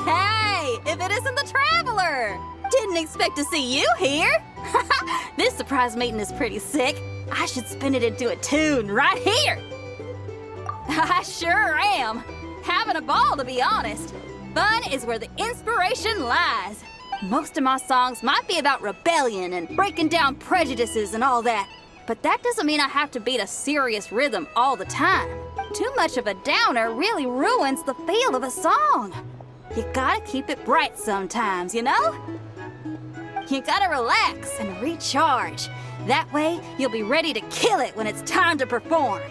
Hey, if it isn't the Traveler! Didn't expect to see you here. This surprise meeting is pretty sick. I should spin it into a tune right here. I sure am. Having a ball, to be honest. Fun is where the inspiration lies. Most of my songs might be about rebellion and breaking down prejudices and all that. But that doesn't mean I have to beat a serious rhythm all the time. Too much of a downer really ruins the feel of a song. You gotta keep it bright sometimes, you know? You gotta relax and recharge. That way, you'll be ready to kill it when it's time to perform.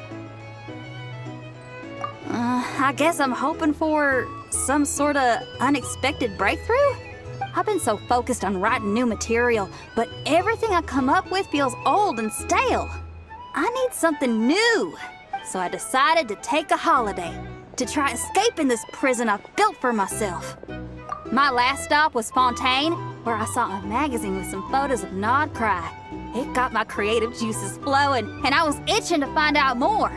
I guess I'm hoping for some sort of unexpected breakthrough? I've been so focused on writing new material, but everything I come up with feels old and stale. I need something new. So I decided to take a holiday to try escaping this prison I've built for myself. My last stop was Fontaine, where I saw a magazine with some photos of Nod Cry. It got my creative juices flowing, and I was itching to find out more.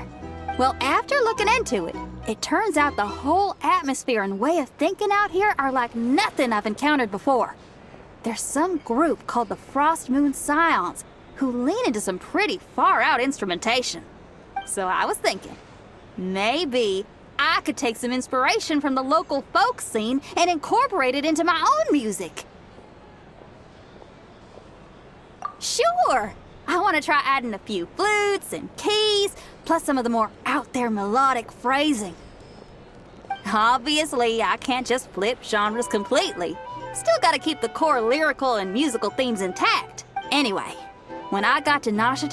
Well, after looking into it, it turns out the whole atmosphere and way of thinking out here are like nothing I've encountered before. There's some group called the Frost Moon Scions who lean into some pretty far-out instrumentation. So I was thinking, maybe I could take some inspiration from the local folk scene and incorporate it into my own music. Sure! I want to try adding a few flutes and keys, plus some of the more out-there melodic phrasing. Obviously, I can't just flip genres completely. Still gotta keep the core lyrical and musical themes intact. Anyway, when I got to Nasha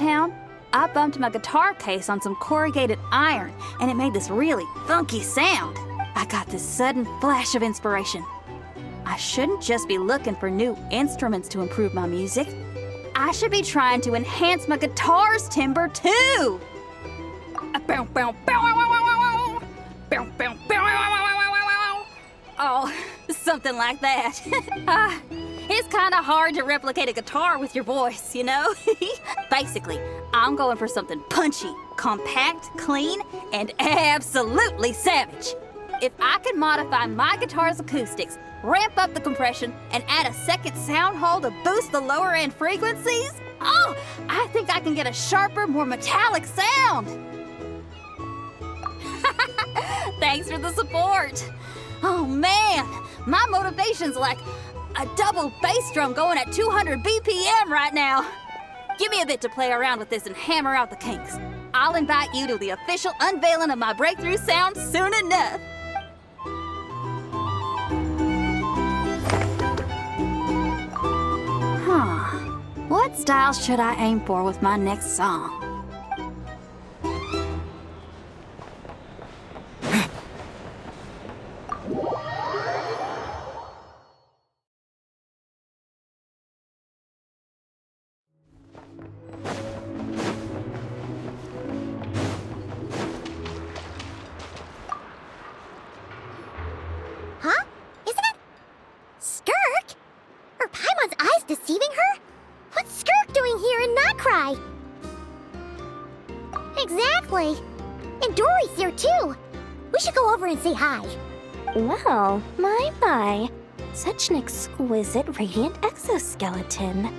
I bumped my guitar case on some corrugated iron, and it made this really funky sound. I got this sudden flash of inspiration. I shouldn't just be looking for new instruments to improve my music. I should be trying to enhance my guitar's timbre too. Oh, something like that. It's kind of hard to replicate a guitar with your voice, you know? Basically, I'm going for something punchy, compact, clean, and absolutely savage. If I could modify my guitar's acoustics, ramp up the compression, and add a second sound hole to boost the lower end frequencies, oh, I think I can get a sharper, more metallic sound. Thanks for the support. Oh man, my motivation's like a double bass drum going at 200 BPM right now. Give me a bit to play around with this and hammer out the kinks. I'll invite you to the official unveiling of my breakthrough sound soon enough. What style should I aim for with my next song? Exactly. And Dory's here too. We should go over and say hi. Wow, my. Such an exquisite radiant exoskeleton.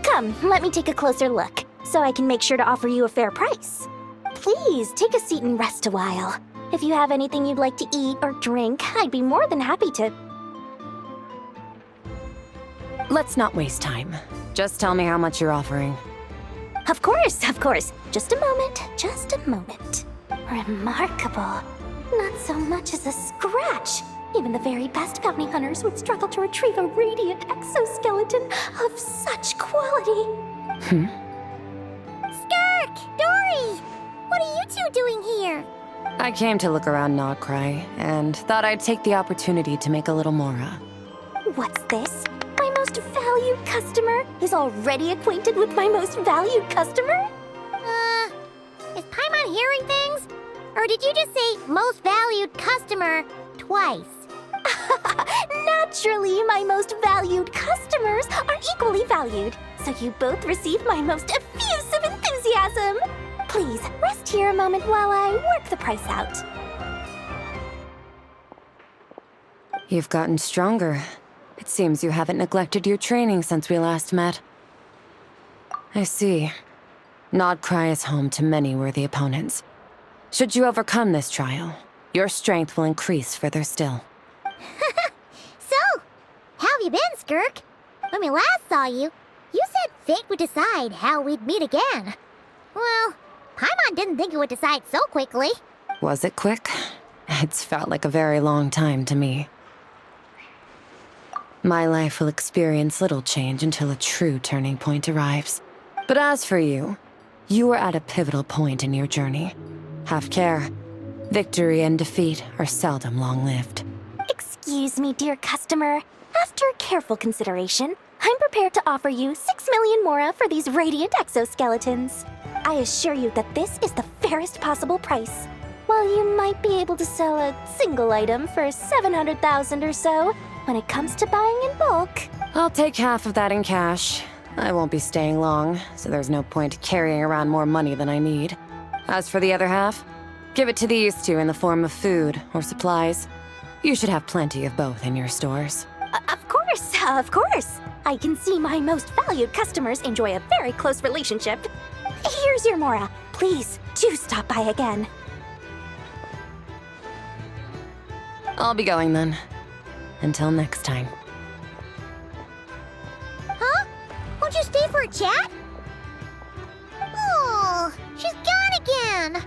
Come, let me take a closer look, so I can make sure to offer you a fair price. Please, take a seat and rest a while. If you have anything you'd like to eat or drink, I'd be more than happy to... Let's not waste time. Just tell me how much you're offering. Of course. Just a moment. Remarkable. Not so much as a scratch. Even the very best bounty hunters would struggle to retrieve a radiant exoskeleton of such quality. Skirk! Dory! What are you two doing here? I came to look around Nodcry, and thought I'd take the opportunity to make a little Mora. What's this? My most valued customer is already acquainted with my most valued customer? Is Paimon hearing things? Or did you just say most valued customer twice? Naturally, my most valued customers are equally valued, so you both receive my most effusive enthusiasm. Please, rest here a moment while I work the price out. You've gotten stronger. It seems you haven't neglected your training since we last met. I see. Nodcry is home to many worthy opponents. Should you overcome this trial, your strength will increase further still. So, how have you been, Skirk? When we last saw you, you said fate would decide how we'd meet again. Well, Paimon didn't think it would decide so quickly. Was it quick? It's felt like a very long time to me. My life will experience little change until a true turning point arrives. But as for you, you are at a pivotal point in your journey. Have care. Victory and defeat are seldom long-lived. Excuse me, dear customer. After careful consideration, I'm prepared to offer you 6 million Mora for these radiant exoskeletons. I assure you that this is the fairest possible price. While you might be able to sell a single item for 700,000 or so, when it comes to buying in bulk... I'll take half of that in cash. I won't be staying long, so there's no point carrying around more money than I need. As for the other half, give it to these two in the form of food or supplies. You should have plenty of both in your stores. Of course. I can see my most valued customers enjoy a very close relationship. Here's your Mora. Please, do stop by again. I'll be going then. Until next time. Huh? Won't you stay for a chat? Oh, she's gone again.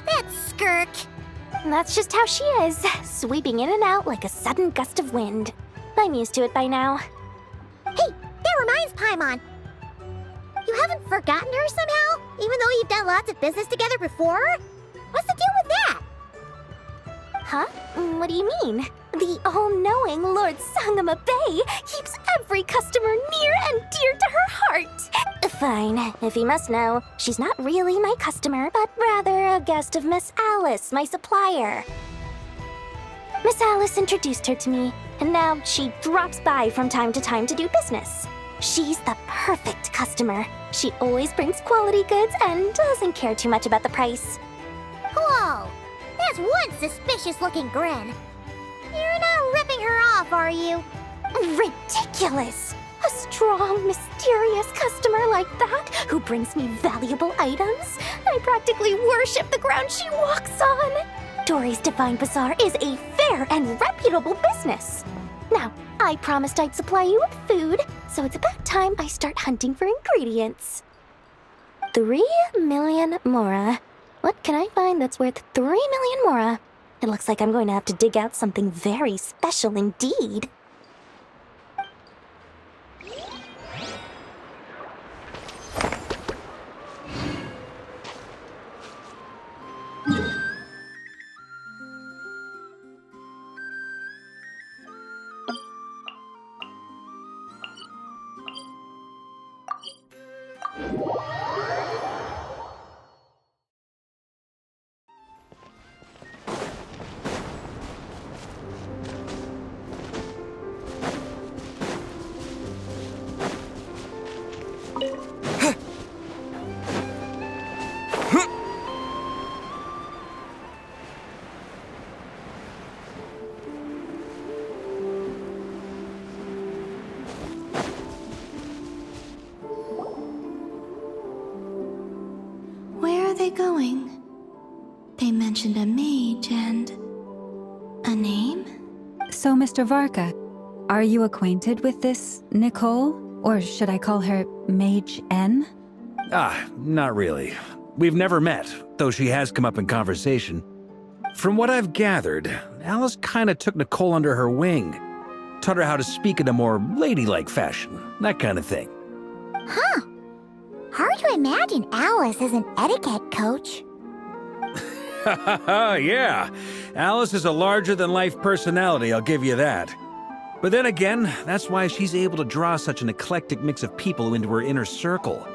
That's Skirk. That's just how she is, sweeping in and out like a sudden gust of wind. I'm used to it by now. Hey, that reminds Paimon. You haven't forgotten her somehow? Even though you've done lots of business together before? What's the deal with that? Huh? What do you mean? The all-knowing Lord Sangama Bay keeps every customer near and dear to her heart. Fine, if you must know, she's not really my customer, but rather a guest of Miss Alice, my supplier. Miss Alice introduced her to me, and now she drops by from time to do business. She's the perfect customer. She always brings quality goods and doesn't care too much about the price. Whoa! That's one suspicious-looking grin. You're not ripping her off, are you? Ridiculous! A strong, mysterious customer like that who brings me valuable items? I practically worship the ground she walks on. Dory's Divine Bazaar is a fair and reputable business. Now, I promised I'd supply you with food, so it's about time I start hunting for ingredients. 3 million Mora. What can I find that's worth 3 million Mora? It looks like I'm going to have to dig out something very special indeed. mentioned a mage and a name? So, Mr. Varka, are you acquainted with this Nicole? Or should I call her Mage N? Not really. We've never met, though she has come up in conversation. From what I've gathered, Alice kinda took Nicole under her wing. Taught her how to speak in a more ladylike fashion, that kind of thing. Huh. Hard to imagine Alice as an etiquette coach. Yeah, Alice is a larger-than-life personality, I'll give you that. But then again, that's why she's able to draw such an eclectic mix of people into her inner circle.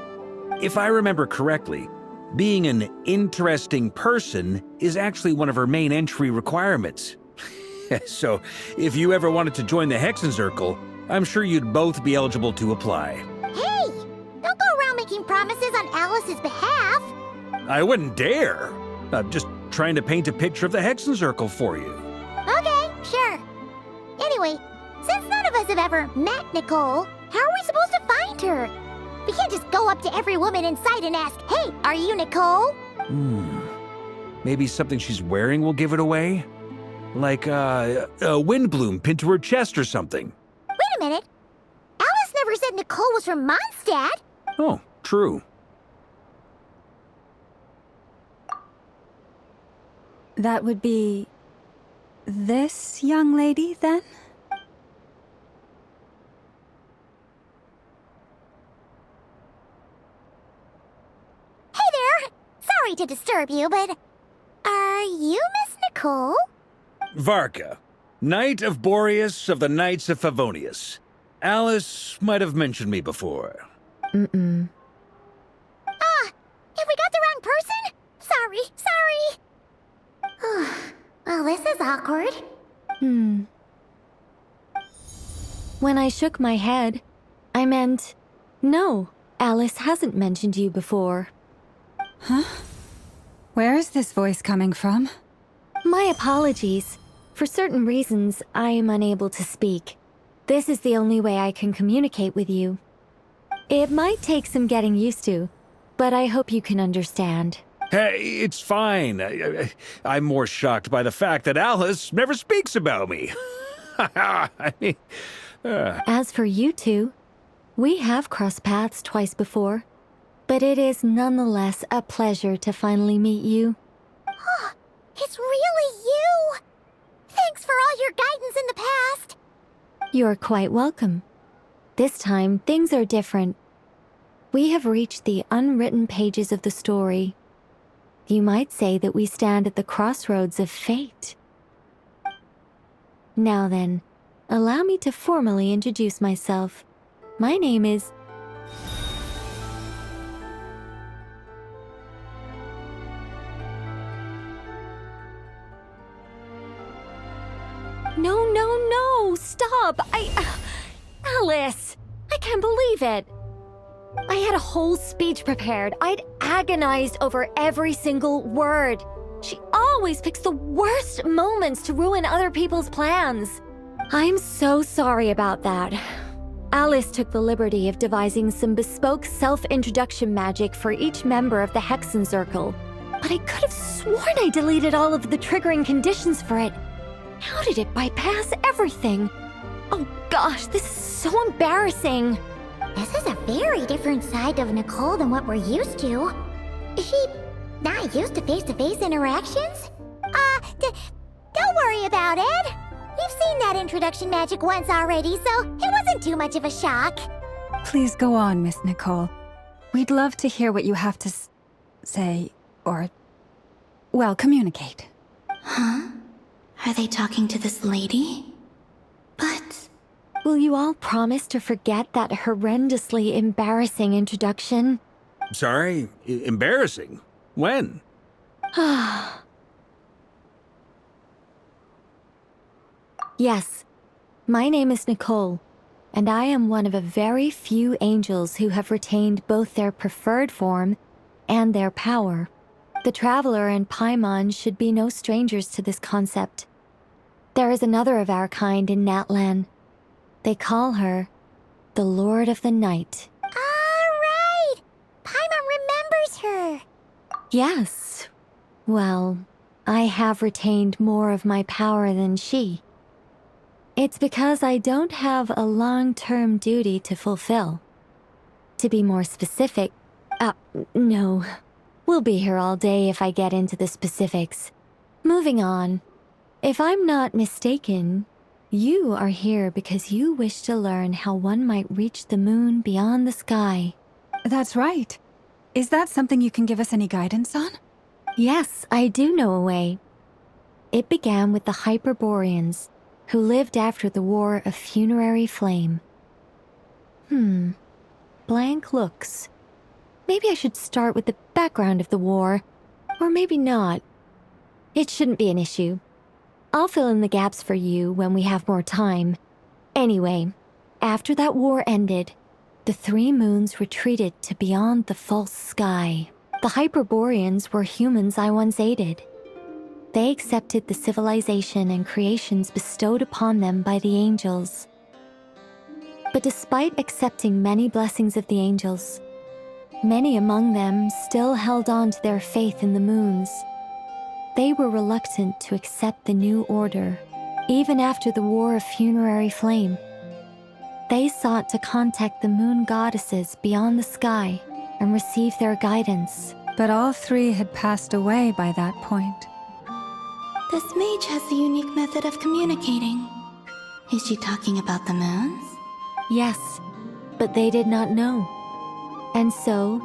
If I remember correctly, being an interesting person is actually one of her main entry requirements. So, if you ever wanted to join the Hexenzirkel, I'm sure you'd both be eligible to apply. Hey! Don't go around making promises on Alice's behalf. I wouldn't dare. I'm just trying to paint a picture of the Hexenzirkel for you. Okay, sure. Anyway, since none of us have ever met Nicole, how are we supposed to find her? We can't just go up to every woman in sight and ask, "Hey, are you Nicole?" Maybe something she's wearing will give it away? Like, a windbloom pinned to her chest or something. Wait a minute. Alice never said Nicole was from Mondstadt. Oh, true. That would be this young lady, then? Hey there! Sorry to disturb you, but are you Miss Nicole? Varka, Knight of Boreas of the Knights of Favonius. Alice might have mentioned me before. Have we got the wrong person? Sorry. Well, this is awkward. When I shook my head, I meant, no, Alice hasn't mentioned you before. Where is this voice coming from? My apologies. For certain reasons, I am unable to speak. This is the only way I can communicate with you. It might take some getting used to, but I hope you can understand. Hey, it's fine. I'm more shocked by the fact that Alice never speaks about me. I mean, As for you two, we have crossed paths twice before, but it is nonetheless a pleasure to finally meet you. It's really you! Thanks for all your guidance in the past. You're quite welcome. This time, things are different. We have reached the unwritten pages of the story. You might say that we stand at the crossroads of fate. Now then, allow me to formally introduce myself. My name is... No, stop! Alice! I can't believe it! I had a whole speech prepared. I'd agonized over every single word. She always picks the worst moments to ruin other people's plans. I'm so sorry about that. Alice took the liberty of devising some bespoke self-introduction magic for each member of the Hexenzirkel. But I could have sworn I deleted all of the triggering conditions for it. How did it bypass everything? Oh gosh, this is so embarrassing. This is a very different side of Nicole than what we're used to. Is she not used to face-to-face interactions? Don't worry about it. We've seen that introduction magic once already, so it wasn't too much of a shock. Please go on, Miss Nicole. We'd love to hear what you have to say, or, well, communicate. Huh? Are they talking to this lady? But... will you all promise to forget that horrendously embarrassing introduction? sorry, embarrassing. When? Yes, my name is Nicole, and I am one of a very few angels who have retained both their preferred form and their power. The Traveler and Paimon should be no strangers to this concept. There is another of our kind in Natlan. They call her the Lord of the Night. All right! Paimon remembers her. Yes. Well, I have retained more of my power than she. It's because I don't have a long-term duty to fulfill. To be more specific, no. We'll be here all day if I get into the specifics. Moving on. If I'm not mistaken, you are here because you wish to learn how one might reach the moon beyond the sky. That's right. Is that something you can give us any guidance on? Yes, I do know a way. It began with the Hyperboreans, who lived after the War of Funerary Flame. Blank looks. Maybe I should start with the background of the war, or maybe not. It shouldn't be an issue. I'll fill in the gaps for you when we have more time. Anyway, after that war ended, the three moons retreated to beyond the false sky. The Hyperboreans were humans I once aided. They accepted the civilization and creations bestowed upon them by the angels. But despite accepting many blessings of the angels, many among them still held on to their faith in the moons. They were reluctant to accept the new order, even after the War of Funerary Flame. They sought to contact the moon goddesses beyond the sky and receive their guidance. But all three had passed away by that point. This mage has a unique method of communicating. Is she talking about the moons? Yes, but they did not know. And so,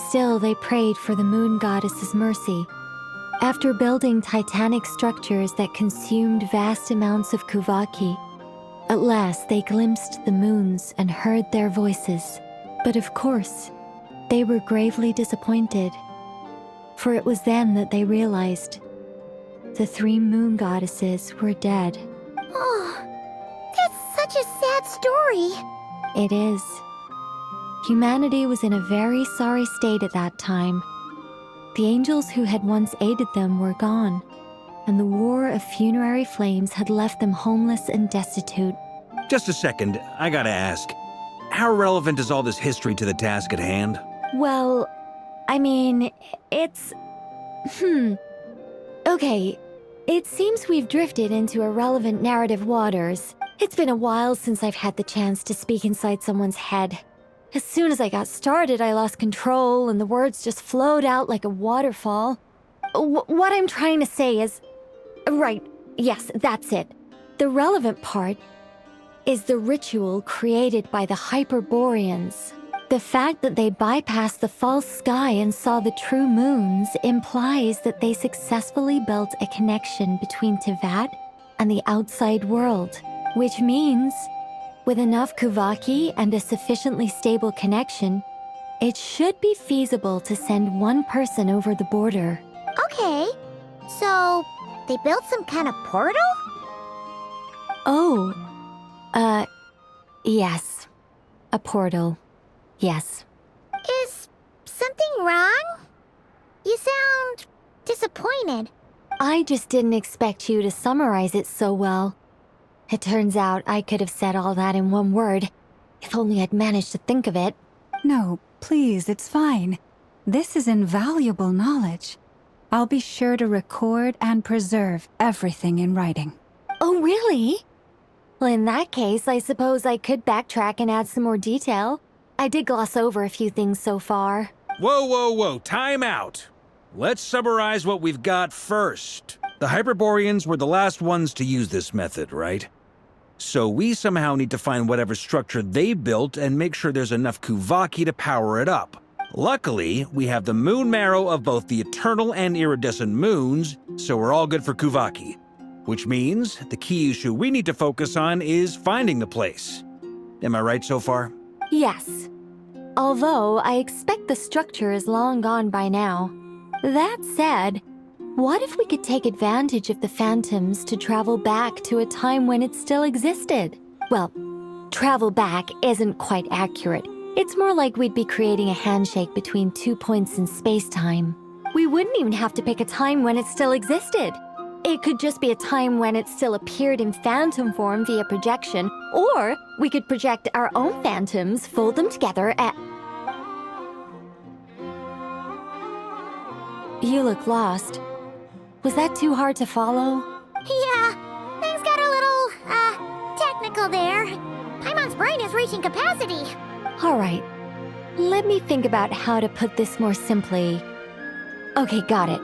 still they prayed for the moon goddess's mercy. After building titanic structures that consumed vast amounts of Kuvaki, at last they glimpsed the moons and heard their voices. But of course, they were gravely disappointed. For it was then that they realized the three moon goddesses were dead. Oh, that's such a sad story. It is. Humanity was in a very sorry state at that time. The angels who had once aided them were gone, and the War of Funerary Flames had left them homeless and destitute. Just a second, I gotta ask. How relevant is all this history to the task at hand? Well, I mean, it's... Okay, it seems we've drifted into irrelevant narrative waters. It's been a while since I've had the chance to speak inside someone's head. As soon as I got started, I lost control and the words just flowed out like a waterfall. What I'm trying to say is... Right, yes, that's it. The relevant part is the ritual created by the Hyperboreans. The fact that they bypassed the false sky and saw the true moons implies that they successfully built a connection between Teyvat and the outside world, which means, with enough Kuvaki and a sufficiently stable connection, it should be feasible to send one person over the border. Okay, so they built some kind of portal? Oh, yes. A portal. Yes. Is something wrong? You sound disappointed. I just didn't expect you to summarize it so well. It turns out I could have said all that in one word, if only I'd managed to think of it. No, please, it's fine. This is invaluable knowledge. I'll be sure to record and preserve everything in writing. Oh, really? Well, in that case, I suppose I could backtrack and add some more detail. I did gloss over a few things so far. Whoa, time out. Let's summarize what we've got first. The Hyperboreans were the last ones to use this method, right? So we somehow need to find whatever structure they built and make sure there's enough Kuvaki to power it up. Luckily, we have the moon marrow of both the eternal and iridescent moons, so we're all good for Kuvaki. Which means the key issue we need to focus on is finding the place. Am I right so far? Yes. Although I expect the structure is long gone by now. That said, what if we could take advantage of the phantoms to travel back to a time when it still existed? Well, travel back isn't quite accurate. It's more like we'd be creating a handshake between 2 points in space-time. We wouldn't even have to pick a time when it still existed. It could just be a time when it still appeared in phantom form via projection, or we could project our own phantoms, fold them together, and... You look lost. Was that too hard to follow? Yeah, things got a little, technical there. Paimon's brain is reaching capacity. All right. Let me think about how to put this more simply. Okay, got it.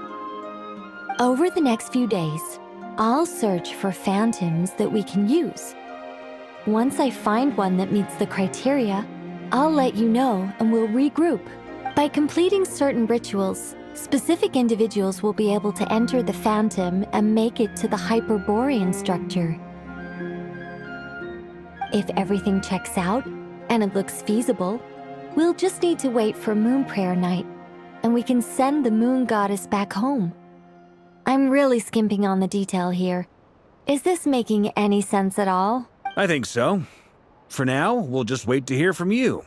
Over the next few days, I'll search for phantoms that we can use. Once I find one that meets the criteria, I'll let you know and we'll regroup. By completing certain rituals, specific individuals will be able to enter the phantom and make it to the Hyperborean structure. If everything checks out and it looks feasible, we'll just need to wait for Moon Prayer Night, and we can send the Moon Goddess back home. I'm really skimping on the detail here. Is this making any sense at all? I think so. For now, we'll just wait to hear from you.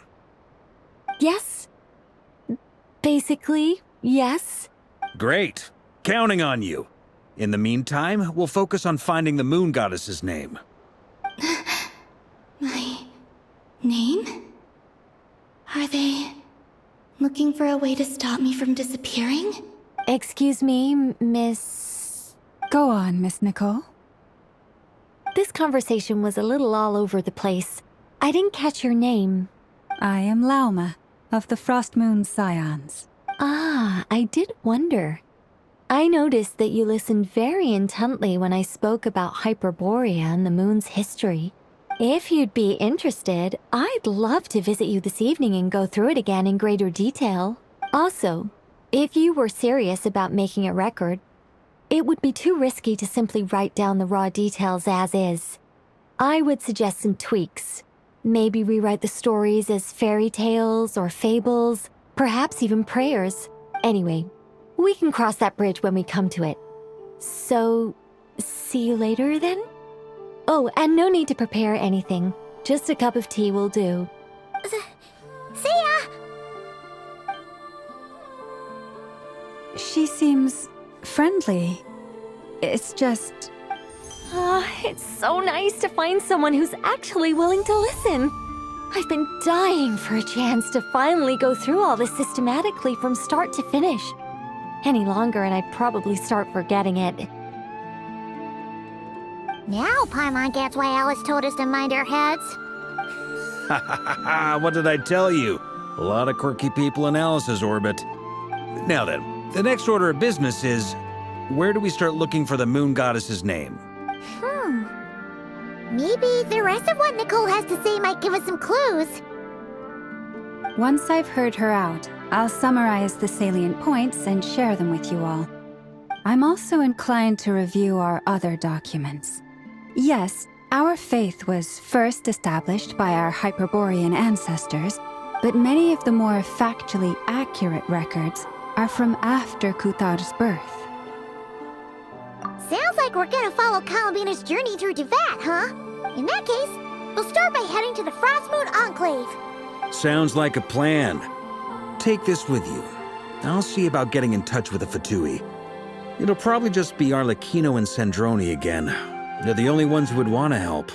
Yes. Basically, yes. Great. Counting on you. In the meantime, we'll focus on finding the Moon Goddess's name. My name? Are they looking for a way to stop me from disappearing? Excuse me, Miss... Go on, Miss Nicole. This conversation was a little all over the place. I didn't catch your name. I am Lauma, of the Frost Moon Scions. Ah, I did wonder. I noticed that you listened very intently when I spoke about Hyperborea and the moon's history. If you'd be interested, I'd love to visit you this evening and go through it again in greater detail. Also, if you were serious about making a record, it would be too risky to simply write down the raw details as is. I would suggest some tweaks. Maybe rewrite the stories as fairy tales or fables, perhaps even prayers. Anyway, we can cross that bridge when we come to it. So, see you later then? Oh, and no need to prepare anything. Just a cup of tea will do. See ya! She seems friendly. It's just... It's so nice to find someone who's actually willing to listen. I've been dying for a chance to finally go through all this systematically from start to finish. Any longer and I'd probably start forgetting it. Now Paimon gets why Alice told us to mind our heads. Ha ha ha ha! What did I tell you? A lot of quirky people in Alice's orbit. Now then, the next order of business is... where do we start looking for the Moon Goddess's name? Maybe the rest of what Nicole has to say might give us some clues. Once I've heard her out, I'll summarize the salient points and share them with you all. I'm also inclined to review our other documents. Yes, our faith was first established by our Hyperborean ancestors, but many of the more factually accurate records are from after Kuthar's birth. Sounds like we're gonna follow Kalabina's journey through Devat, huh? In that case, we'll start by heading to the Frostmoon Enclave. Sounds like a plan. Take this with you. I'll see about getting in touch with the Fatui. It'll probably just be Arlecchino and Sandroni again. They're the only ones who would want to help.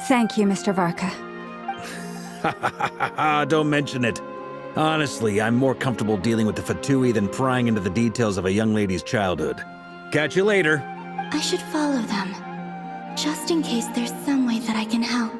Thank you, Mr. Varka. Ha ha ha ha ha! Don't mention it. Honestly, I'm more comfortable dealing with the Fatui than prying into the details of a young lady's childhood. Catch you later. I should follow them, just in case there's some way that I can help.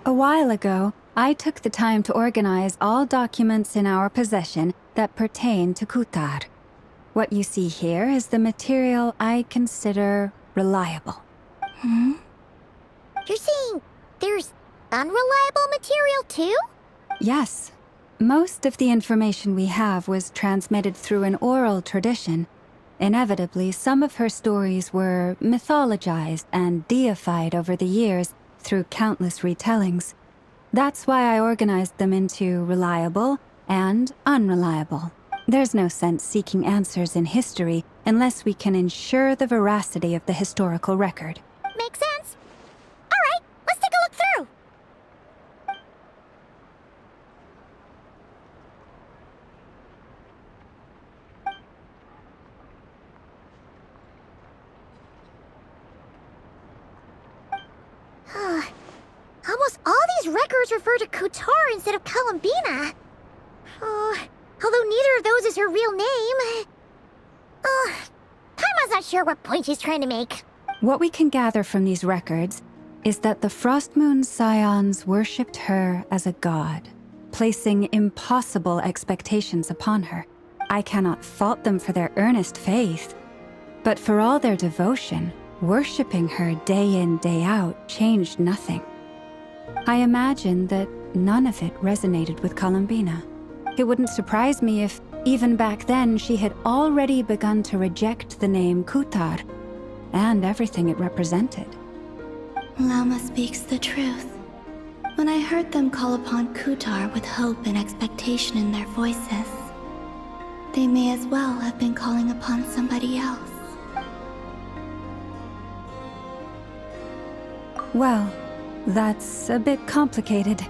A while ago, I took the time to organize all documents in our possession that pertain to Kuthar. What you see here is the material I consider reliable. You're saying there's unreliable material too? Yes. Most of the information we have was transmitted through an oral tradition. Inevitably, some of her stories were mythologized and deified over the years through countless retellings. That's why I organized them into reliable and unreliable. There's no sense seeking answers in history unless we can ensure the veracity of the historical record. Makes sense. All right, let's take a look through. others refer to Kutar instead of Columbina. Although neither of those is her real name. Paimon's not sure what point she's trying to make. What we can gather from these records is that the Frostmoon Scions worshipped her as a god, placing impossible expectations upon her. I cannot fault them for their earnest faith, but for all their devotion, worshipping her day in, day out changed nothing. I imagine that none of it resonated with Columbina. It wouldn't surprise me if, even back then, she had already begun to reject the name Kutar and everything it represented. Lama speaks the truth. When I heard them call upon Kutar with hope and expectation in their voices, they may as well have been calling upon somebody else. Well, that's a bit complicated.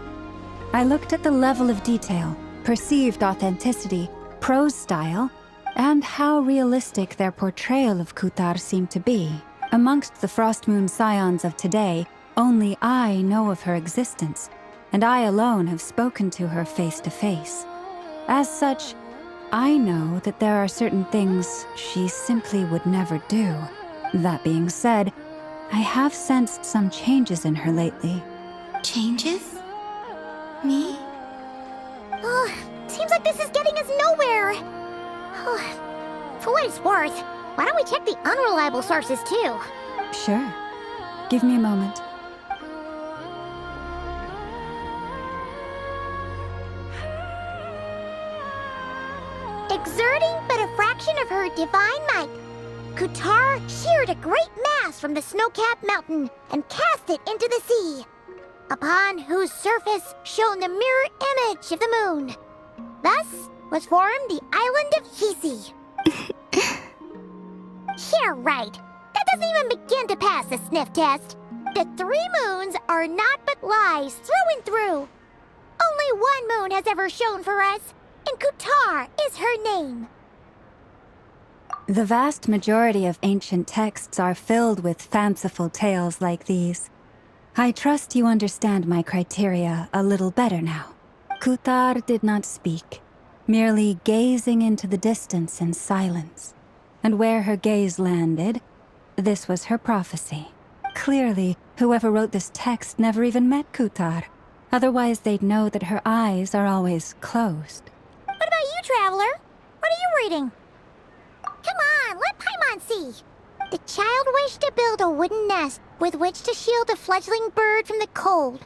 I looked at the level of detail, perceived authenticity, prose style, and how realistic their portrayal of Kutar seemed to be. Amongst the Frostmoon Scions of today, only I know of her existence, and I alone have spoken to her face to face. As such, I know that there are certain things she simply would never do. That being said, I have sensed some changes in her lately. Changes? Me? Seems like this is getting us nowhere. For what it's worth, why don't we check the unreliable sources too? Sure. Give me a moment. Exerting but a fraction of her divine might, Kutar sheared a great mass from the snow-capped mountain and cast it into the sea, upon whose surface shone the mirror image of the moon. Thus was formed the island of Hisi. Yeah, right. That doesn't even begin to pass the sniff test. The 3 moons are naught but lies through and through. Only one moon has ever shone for us, and Kutar is her name. The vast majority of ancient texts are filled with fanciful tales like these. I trust you understand my criteria a little better now. Kutar did not speak, merely gazing into the distance in silence. And where her gaze landed, this was her prophecy. Clearly, whoever wrote this text never even met Kutar. Otherwise, they'd know that her eyes are always closed. What about you, Traveler? What are you reading? Come on, let Paimon see. The child wished to build a wooden nest with which to shield a fledgling bird from the cold.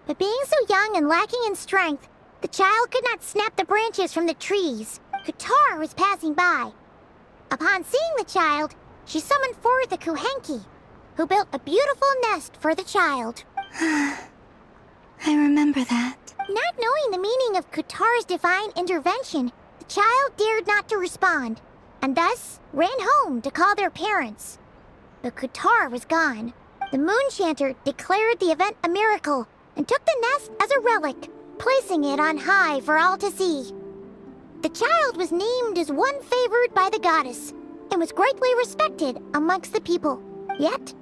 But being so young and lacking in strength, the child could not snap the branches from the trees. Kutar was passing by. Upon seeing the child, she summoned forth a Kuhenki, who built a beautiful nest for the child. I remember that. Not knowing the meaning of Kutar's divine intervention, the child dared not to respond, and thus ran home to call their parents. But Kutar was gone. The Moon-Chanter declared the event a miracle and took the nest as a relic, placing it on high for all to see. The child was named as one favored by the goddess and was greatly respected amongst the people. Yet,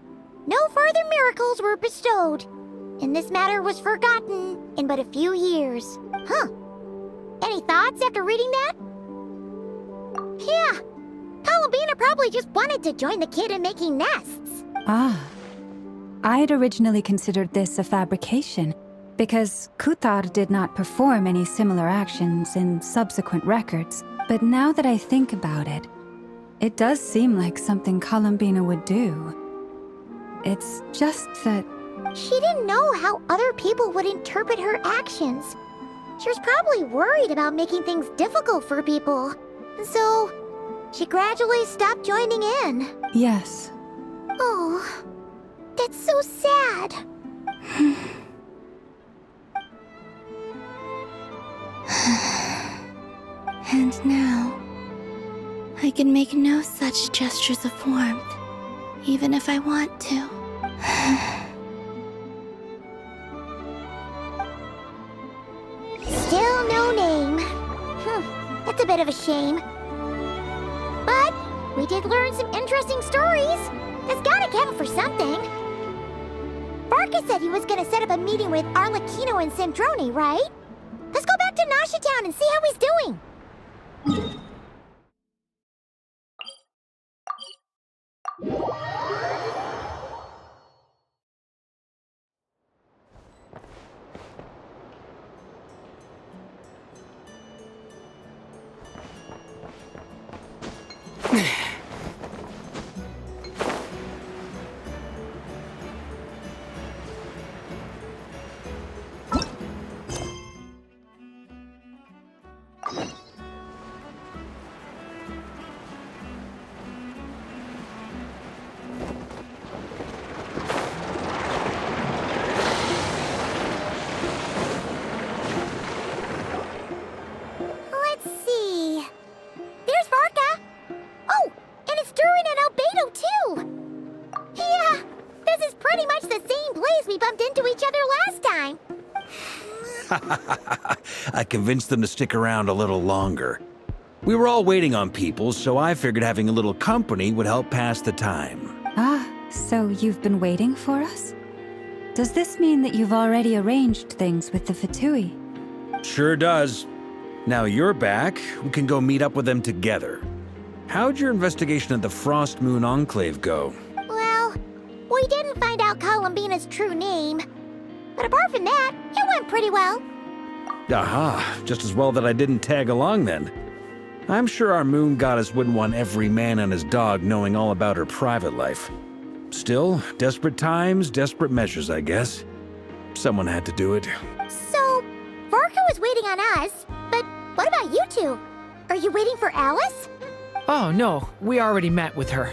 no further miracles were bestowed, and this matter was forgotten in but a few years. Any thoughts after reading that? Yeah, Columbina probably just wanted to join the kid in making nests. Ah. I'd originally considered this a fabrication, because Kutar did not perform any similar actions in subsequent records. But now that I think about it, it does seem like something Columbina would do. It's just that... She didn't know how other people would interpret her actions. She was probably worried about making things difficult for people. And so, she gradually stopped joining in. Yes. Oh, that's so sad. And now, I can make no such gestures of warmth, even if I want to. Still no name. That's a bit of a shame. But we did learn some interesting stories. That's gotta count for something. Bark Varka said he was gonna set up a meeting with Arlecchino and Sandrone, right? Let's go back to Nasha Town and see how he's doing. Let's see. There's Varka. Oh, and it's Durin and Albedo too. Yeah, this is pretty much the same place we bumped into each other last time. I convinced them to stick around a little longer. We were all waiting on people, so I figured having a little company would help pass the time. Ah, so you've been waiting for us? Does this mean that you've already arranged things with the Fatui? Sure does. Now you're back, we can go meet up with them together. How'd your investigation at the Frost Moon Enclave go? Well, we didn't find out Columbina's true name. But apart from that, it went pretty well. Aha, just as well that I didn't tag along then. I'm sure our moon goddess wouldn't want every man and his dog knowing all about her private life. Still, desperate times, desperate measures, I guess. Someone had to do it. So, Varka was waiting on us, but what about you two? Are you waiting for Alice? Oh, no. We already met with her.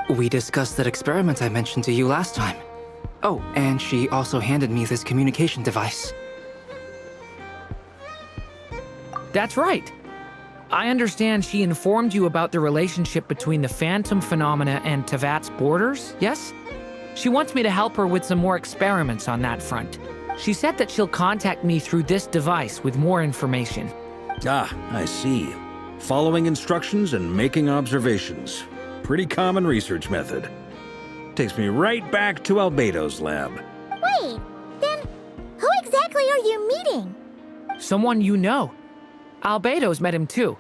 We discussed that experiment I mentioned to you last time. Oh, and she also handed me this communication device. That's right. I understand she informed you about the relationship between the Phantom phenomena and Tevat's borders, yes? She wants me to help her with some more experiments on that front. She said that she'll contact me through this device with more information. Ah, I see. Following instructions and making observations. Pretty common research method. Takes me right back to Albedo's lab. Wait, then who exactly are you meeting? Someone you know. Albedo's met him too.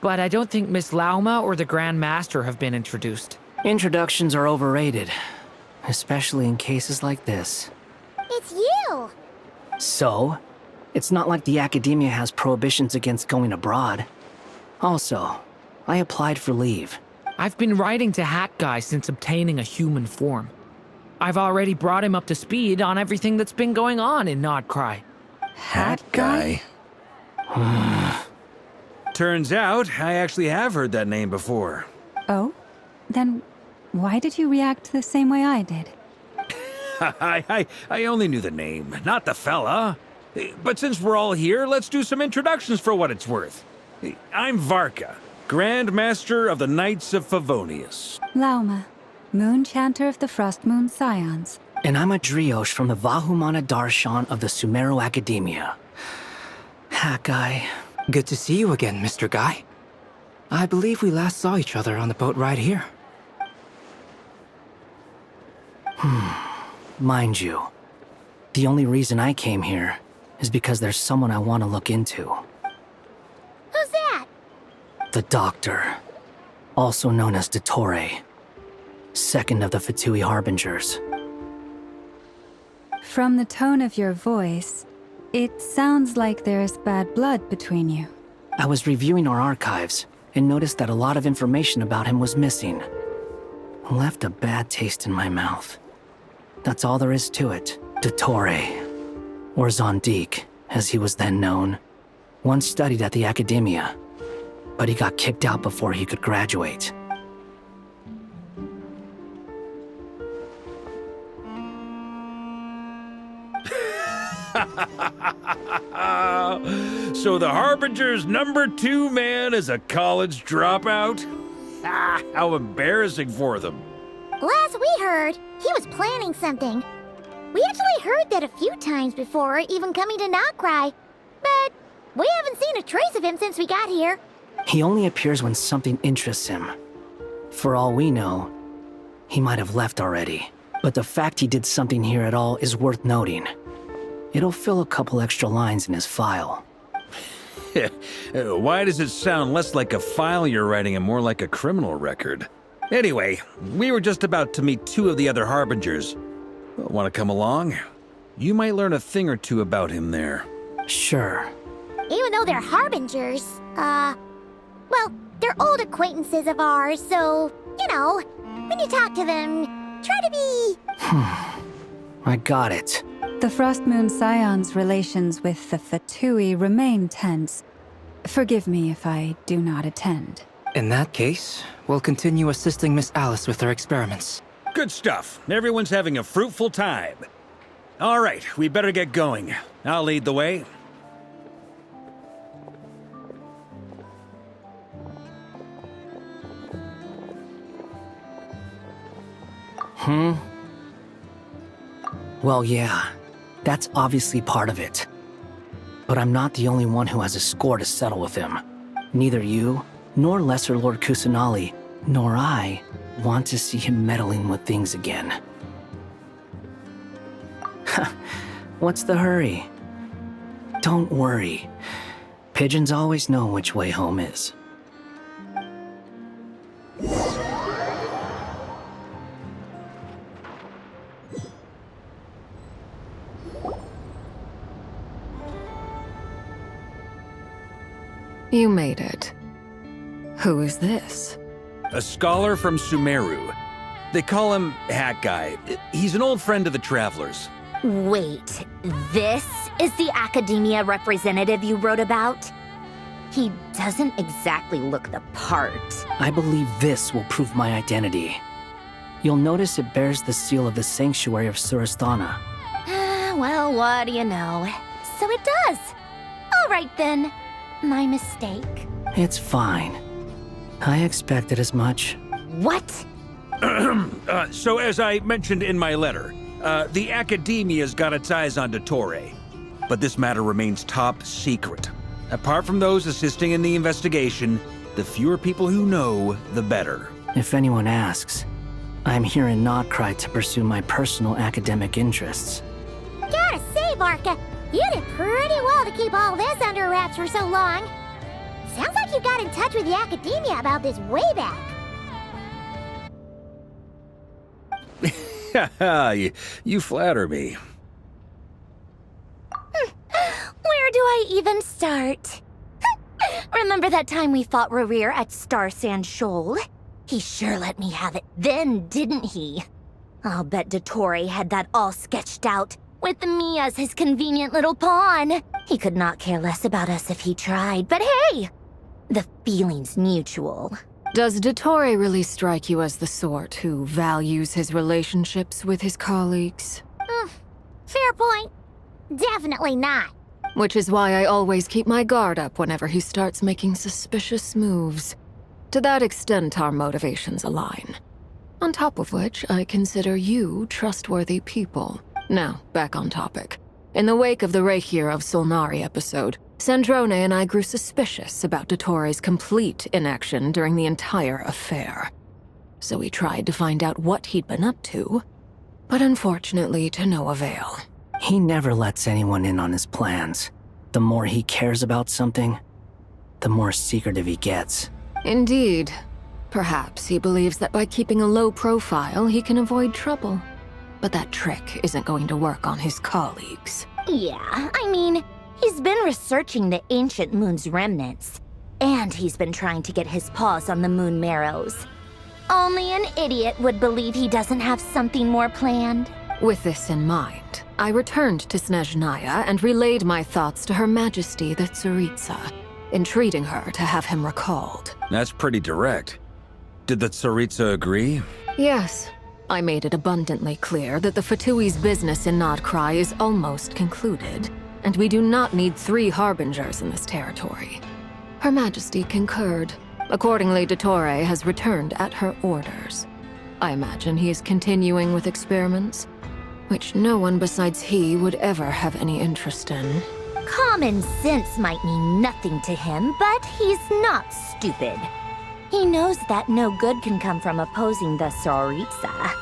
But I don't think Miss Lauma or the Grand Master have been introduced. Introductions are overrated, especially in cases like this. It's you! So, it's not like the Academia has prohibitions against going abroad. Also, I applied for leave. I've been writing to Hat Guy since obtaining a human form. I've already brought him up to speed on everything that's been going on in Nodcry. Hat Guy? Turns out, I actually have heard that name before. Oh? Then why did you react the same way I did? I only knew the name, not the fella. But since we're all here, let's do some introductions for what it's worth. I'm Varka, Grand Master of the Knights of Favonius. Lauma, Moon Chanter of the Frost Moon Scions. And I'm a Driosh from the Vahumana Darshan of the Sumeru Academia. Hat Guy. Good to see you again, Mr. Guy. I believe we last saw each other on the boat ride here. Mind you, the only reason I came here is because there's someone I want to look into. Who's that? The Doctor, also known as Dottore, second of the Fatui Harbingers. From the tone of your voice, it sounds like there's bad blood between you. I was reviewing our archives and noticed that a lot of information about him was missing. Left a bad taste in my mouth. That's all there is to it. Dottore, or Zondique, as he was then known, once studied at the Academia, but he got kicked out before he could graduate. So the Harbinger's #2 man is a college dropout? Ah, how embarrassing for them. Last we heard, he was planning something. We actually heard that a few times before, even coming to Nodcry. But we haven't seen a trace of him since we got here. He only appears when something interests him. For all we know, he might have left already. But the fact he did something here at all is worth noting. It'll fill a couple extra lines in his file. Why does it sound less like a file you're writing and more like a criminal record? Anyway, we were just about to meet 2 of the other Harbingers. Want to come along? You might learn a thing or two about him there. Sure. Even though they're harbingers, well, they're old acquaintances of ours, so, you know, when you talk to them, try to be... I got it. The Frostmoon Scion's relations with the Fatui remain tense. Forgive me if I do not attend. In that case, we'll continue assisting Miss Alice with her experiments. Good stuff. Everyone's having a fruitful time. All right, we better get going. I'll lead the way. Well, yeah. That's obviously part of it. But I'm not the only one who has a score to settle with him. Neither you, nor Lesser Lord Kusanali, nor I want to see him meddling with things again. What's the hurry? Don't worry. Pigeons always know which way home is. You made it. Who is this? A scholar from Sumeru. They call him Hat Guy. He's an old friend of the Travelers. Wait, this is the academia representative you wrote about? He doesn't exactly look the part. I believe this will prove my identity. You'll notice it bears the seal of the Sanctuary of Surasthana. Well, what do you know? So it does. All right then. My mistake. It's fine. I expected as much. What? So as I mentioned in my letter, the Academia's got its eyes on Dottore. But this matter remains top secret. Apart from those assisting in the investigation, the fewer people who know, the better. If anyone asks, I'm here in Nodcry to pursue my personal academic interests. Gotta say, Varka, you did pretty well to keep all this under wraps for so long. Sounds like you got in touch with the academia about this way back. you flatter me. Where do I even start? Remember that time we fought Rerir at Star Sand Shoal? He sure let me have it then, didn't he? I'll bet Dottore had that all sketched out, with me as his convenient little pawn. He could not care less about us if he tried, but hey! The feeling's mutual. Does Dottore really strike you as the sort who values his relationships with his colleagues? Fair point. Definitely not. Which is why I always keep my guard up whenever he starts making suspicious moves. To that extent, our motivations align. On top of which, I consider you trustworthy people. Now, back on topic. In the wake of the Reikir of Solnari episode, Sandrone and I grew suspicious about Dottore's complete inaction during the entire affair. So we tried to find out what he'd been up to, but unfortunately to no avail. He never lets anyone in on his plans. The more he cares about something, the more secretive he gets. Indeed. Perhaps he believes that by keeping a low profile, he can avoid trouble. But that trick isn't going to work on his colleagues. Yeah, I mean, he's been researching the ancient moon's remnants. And he's been trying to get his paws on the moon marrows. Only an idiot would believe he doesn't have something more planned. With this in mind, I returned to Snezhnaya and relayed my thoughts to Her Majesty the Tsaritsa, entreating her to have him recalled. That's pretty direct. Did the Tsaritsa agree? Yes. I made it abundantly clear that the Fatui's business in Nodcry is almost concluded, and we do not need 3 harbingers in this territory. Her Majesty concurred. Accordingly, Dottore has returned at her orders. I imagine he is continuing with experiments, which no one besides he would ever have any interest in. Common sense might mean nothing to him, but he's not stupid. He knows that no good can come from opposing the Tsaritsa.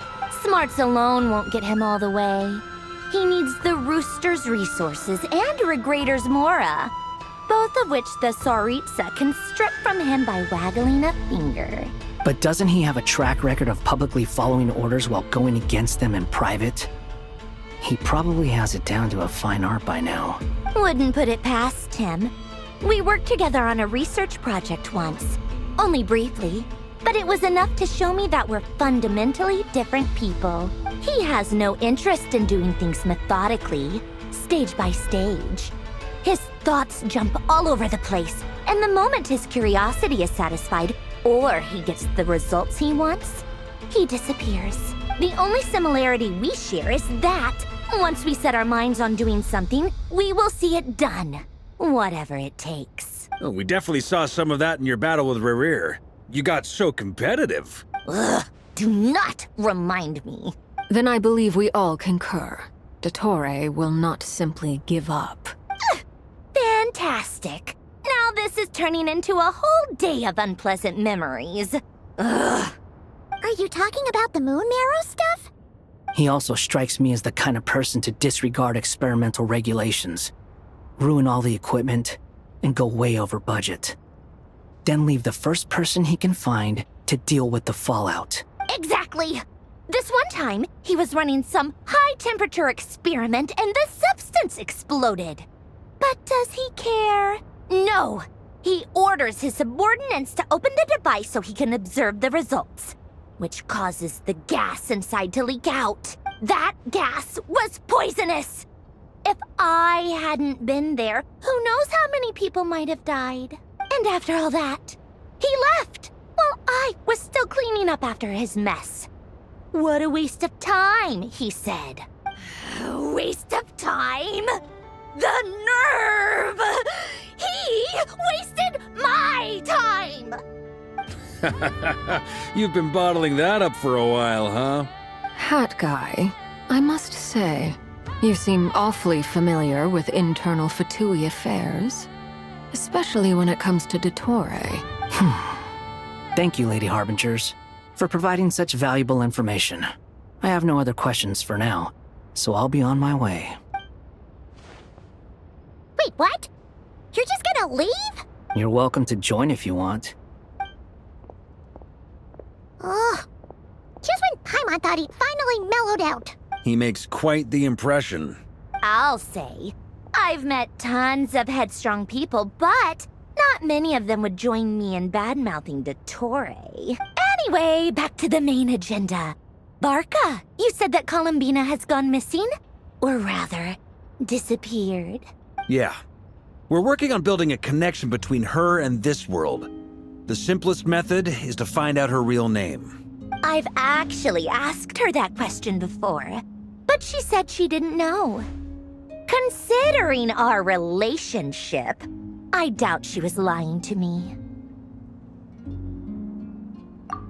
Smarts alone won't get him all the way. He needs the Rooster's resources and Regrator's Mora, both of which the Tsaritsa can strip from him by waggling a finger. But doesn't he have a track record of publicly following orders while going against them in private? He probably has it down to a fine art by now. Wouldn't put it past him. We worked together on a research project once. Only briefly, but it was enough to show me that we're fundamentally different people. He has no interest in doing things methodically, stage by stage. His thoughts jump all over the place, and the moment his curiosity is satisfied, or he gets the results he wants, he disappears. The only similarity we share is that, once we set our minds on doing something, we will see it done. Whatever it takes. Oh, we definitely saw some of that in your battle with Rerir. You got so competitive. Ugh, do not remind me. Then I believe we all concur. Dottore will not simply give up. Fantastic. Now this is turning into a whole day of unpleasant memories. Ugh. Are you talking about the moon marrow stuff? He also strikes me as the kind of person to disregard experimental regulations, ruin all the equipment, and go way over budget. Then leave the first person he can find to deal with the fallout. Exactly. This one time, he was running some high-temperature experiment and the substance exploded. But does he care? No. He orders his subordinates to open the device so he can observe the results, which causes the gas inside to leak out. That gas was poisonous. If I hadn't been there, who knows how many people might have died. And after all that, he left while I was still cleaning up after his mess. What a waste of time, he said. Waste of time? The nerve! He wasted my time! You've been bottling that up for a while, huh? Hat guy, I must say, you seem awfully familiar with internal Fatui affairs. Especially when it comes to Dottore. Thank you, Lady Harbingers, for providing such valuable information. I have no other questions for now, so I'll be on my way. Wait, what? You're just gonna leave? You're welcome to join if you want. Ugh. Just when Paimon thought he'd finally mellowed out. He makes quite the impression. I'll say. I've met tons of headstrong people, but not many of them would join me in bad-mouthing Dottore. Anyway, back to the main agenda. Barca, you said that Columbina has gone missing? Or rather, disappeared. Yeah. We're working on building a connection between her and this world. The simplest method is to find out her real name. I've actually asked her that question before, but she said she didn't know. Considering our relationship, I doubt she was lying to me.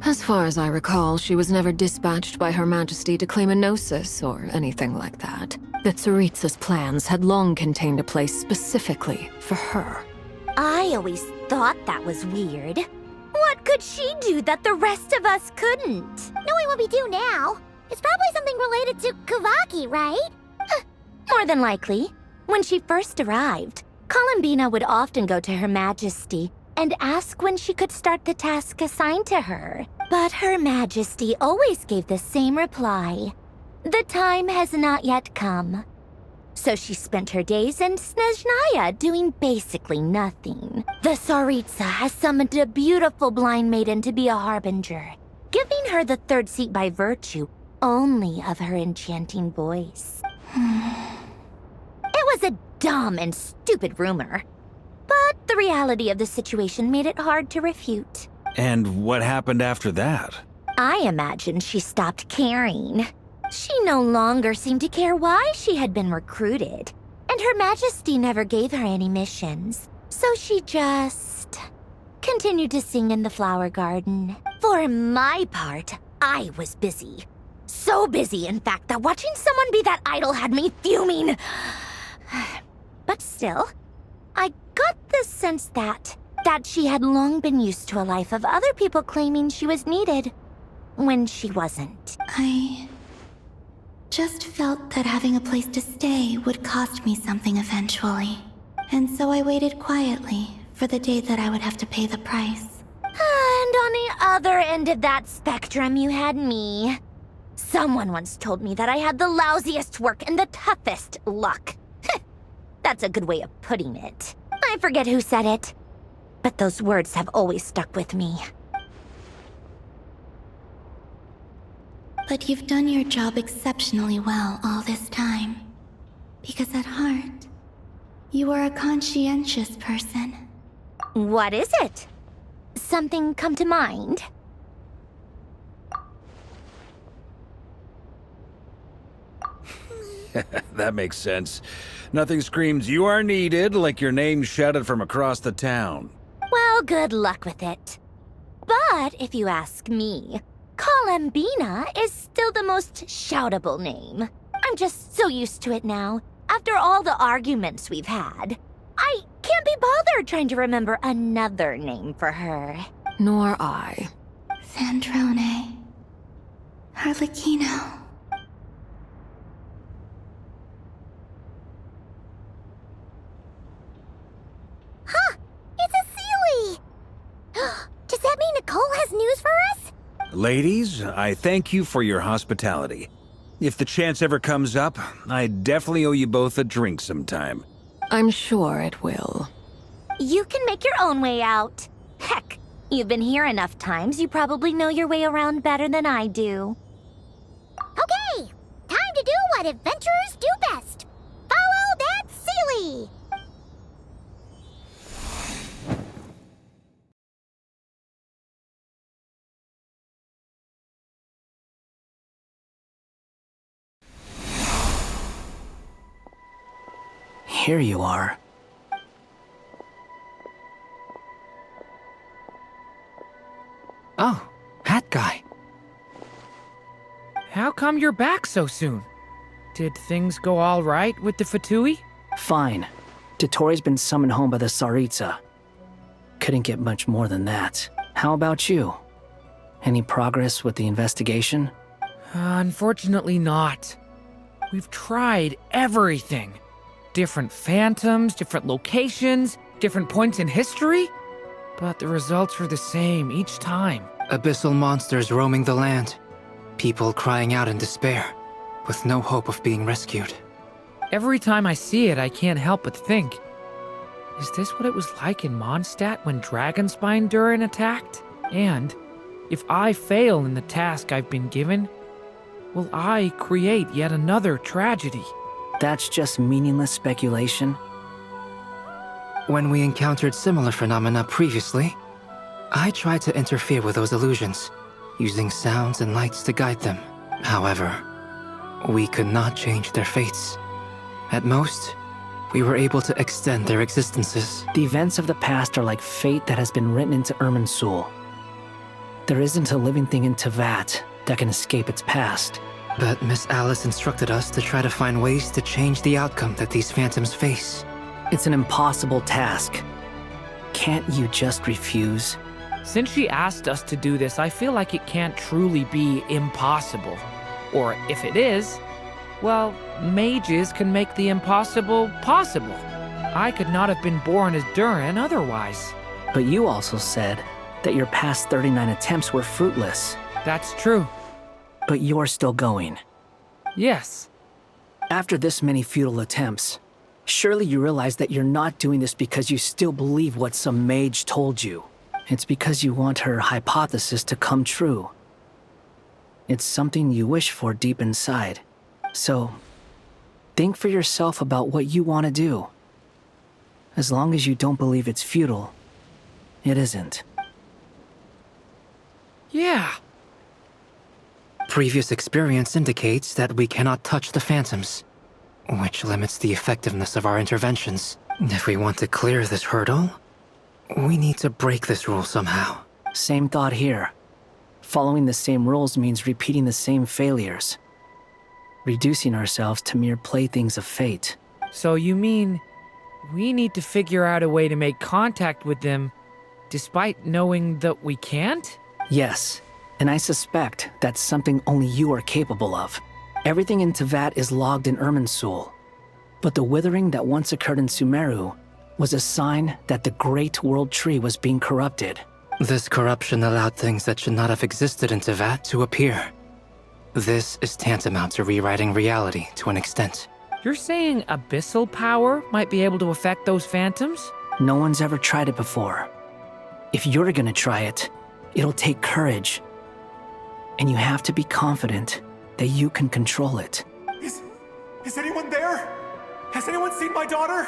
As far as I recall, she was never dispatched by Her Majesty to claim a gnosis or anything like that. The Tsaritsa's plans had long contained a place specifically for her. I always thought that was weird. What could she do that the rest of us couldn't? Knowing what we do now, it's probably something related to Kavaki, right? More than likely. When she first arrived, Columbina would often go to Her Majesty and ask when she could start the task assigned to her. But Her Majesty always gave the same reply. The time has not yet come. So she spent her days in Snezhnaya doing basically nothing. The Tsaritsa has summoned a beautiful blind maiden to be a harbinger, giving her the third seat by virtue only of her enchanting voice. It was a dumb and stupid rumor, but the reality of the situation made it hard to refute. And what happened after that? I imagine she stopped caring. She no longer seemed to care why she had been recruited, and Her Majesty never gave her any missions. So she just continued to sing in the flower garden. For my part, I was busy. So busy, in fact, that watching someone be that idol had me fuming. But still, I got the sense that she had long been used to a life of other people claiming she was needed when she wasn't. I just felt that having a place to stay would cost me something eventually. And so I waited quietly for the day that I would have to pay the price. And on the other end of that spectrum, you had me. Someone once told me that I had the lousiest work and the toughest luck. That's a good way of putting it. I forget who said it, but those words have always stuck with me. But you've done your job exceptionally well all this time. Because at heart, you are a conscientious person. What is it? Something come to mind? That makes sense. Nothing screams you are needed like your name shouted from across the town. Well, good luck with it. But if you ask me, Colambina is still the most shoutable name. I'm just so used to it now. After all the arguments we've had, I can't be bothered trying to remember another name for her. Nor I. Sandrone. Harlequino. Huh! It's a Sealy! Does that mean Nicole has news for us? Ladies, I thank you for your hospitality. If the chance ever comes up, I definitely owe you both a drink sometime. I'm sure it will. You can make your own way out. Heck, you've been here enough times, you probably know your way around better than I do. Okay! Time to do what adventurers do best! Follow that Sealy! Here you are. Oh, Hat Guy. How come you're back so soon? Did things go all right with the Fatui? Fine. Dottore has been summoned home by the Tsaritsa. Couldn't get much more than that. How about you? Any progress with the investigation? Unfortunately not. We've tried everything. Different phantoms, different locations, different points in history. But the results are the same each time. Abyssal monsters roaming the land. People crying out in despair, with no hope of being rescued. Every time I see it, I can't help but think, is this what it was like in Mondstadt when Dragonspine Durin attacked? And if I fail in the task I've been given, will I create yet another tragedy? That's just meaningless speculation. When we encountered similar phenomena previously, I tried to interfere with those illusions, using sounds and lights to guide them. However, we could not change their fates. At most, we were able to extend their existences. The events of the past are like fate that has been written into Irminsul. There isn't a living thing in Teyvat that can escape its past. But Miss Alice instructed us to try to find ways to change the outcome that these phantoms face. It's an impossible task. Can't you just refuse? Since she asked us to do this, I feel like it can't truly be impossible. Or if it is, well, mages can make the impossible possible. I could not have been born as Durin otherwise. But you also said that your past 39 attempts were fruitless. That's true. But you're still going. Yes. After this many futile attempts, surely you realize that you're not doing this because you still believe what some mage told you. It's because you want her hypothesis to come true. It's something you wish for deep inside. So, think for yourself about what you want to do. As long as you don't believe it's futile, it isn't. Yeah. Previous experience indicates that we cannot touch the phantoms, which limits the effectiveness of our interventions. If we want to clear this hurdle, we need to break this rule somehow. Same thought here. Following the same rules means repeating the same failures. Reducing ourselves to mere playthings of fate. So you mean we need to figure out a way to make contact with them despite knowing that we can't? Yes, and I suspect that's something only you are capable of. Everything in Tevat is logged in Irminsul, but the withering that once occurred in Sumeru was a sign that the Great World Tree was being corrupted. This corruption allowed things that should not have existed in Tevat to appear. This is tantamount to rewriting reality to an extent. You're saying abyssal power might be able to affect those phantoms? No one's ever tried it before. If you're gonna try it, it'll take courage. And you have to be confident that you can control it. Is anyone there? Has anyone seen my daughter?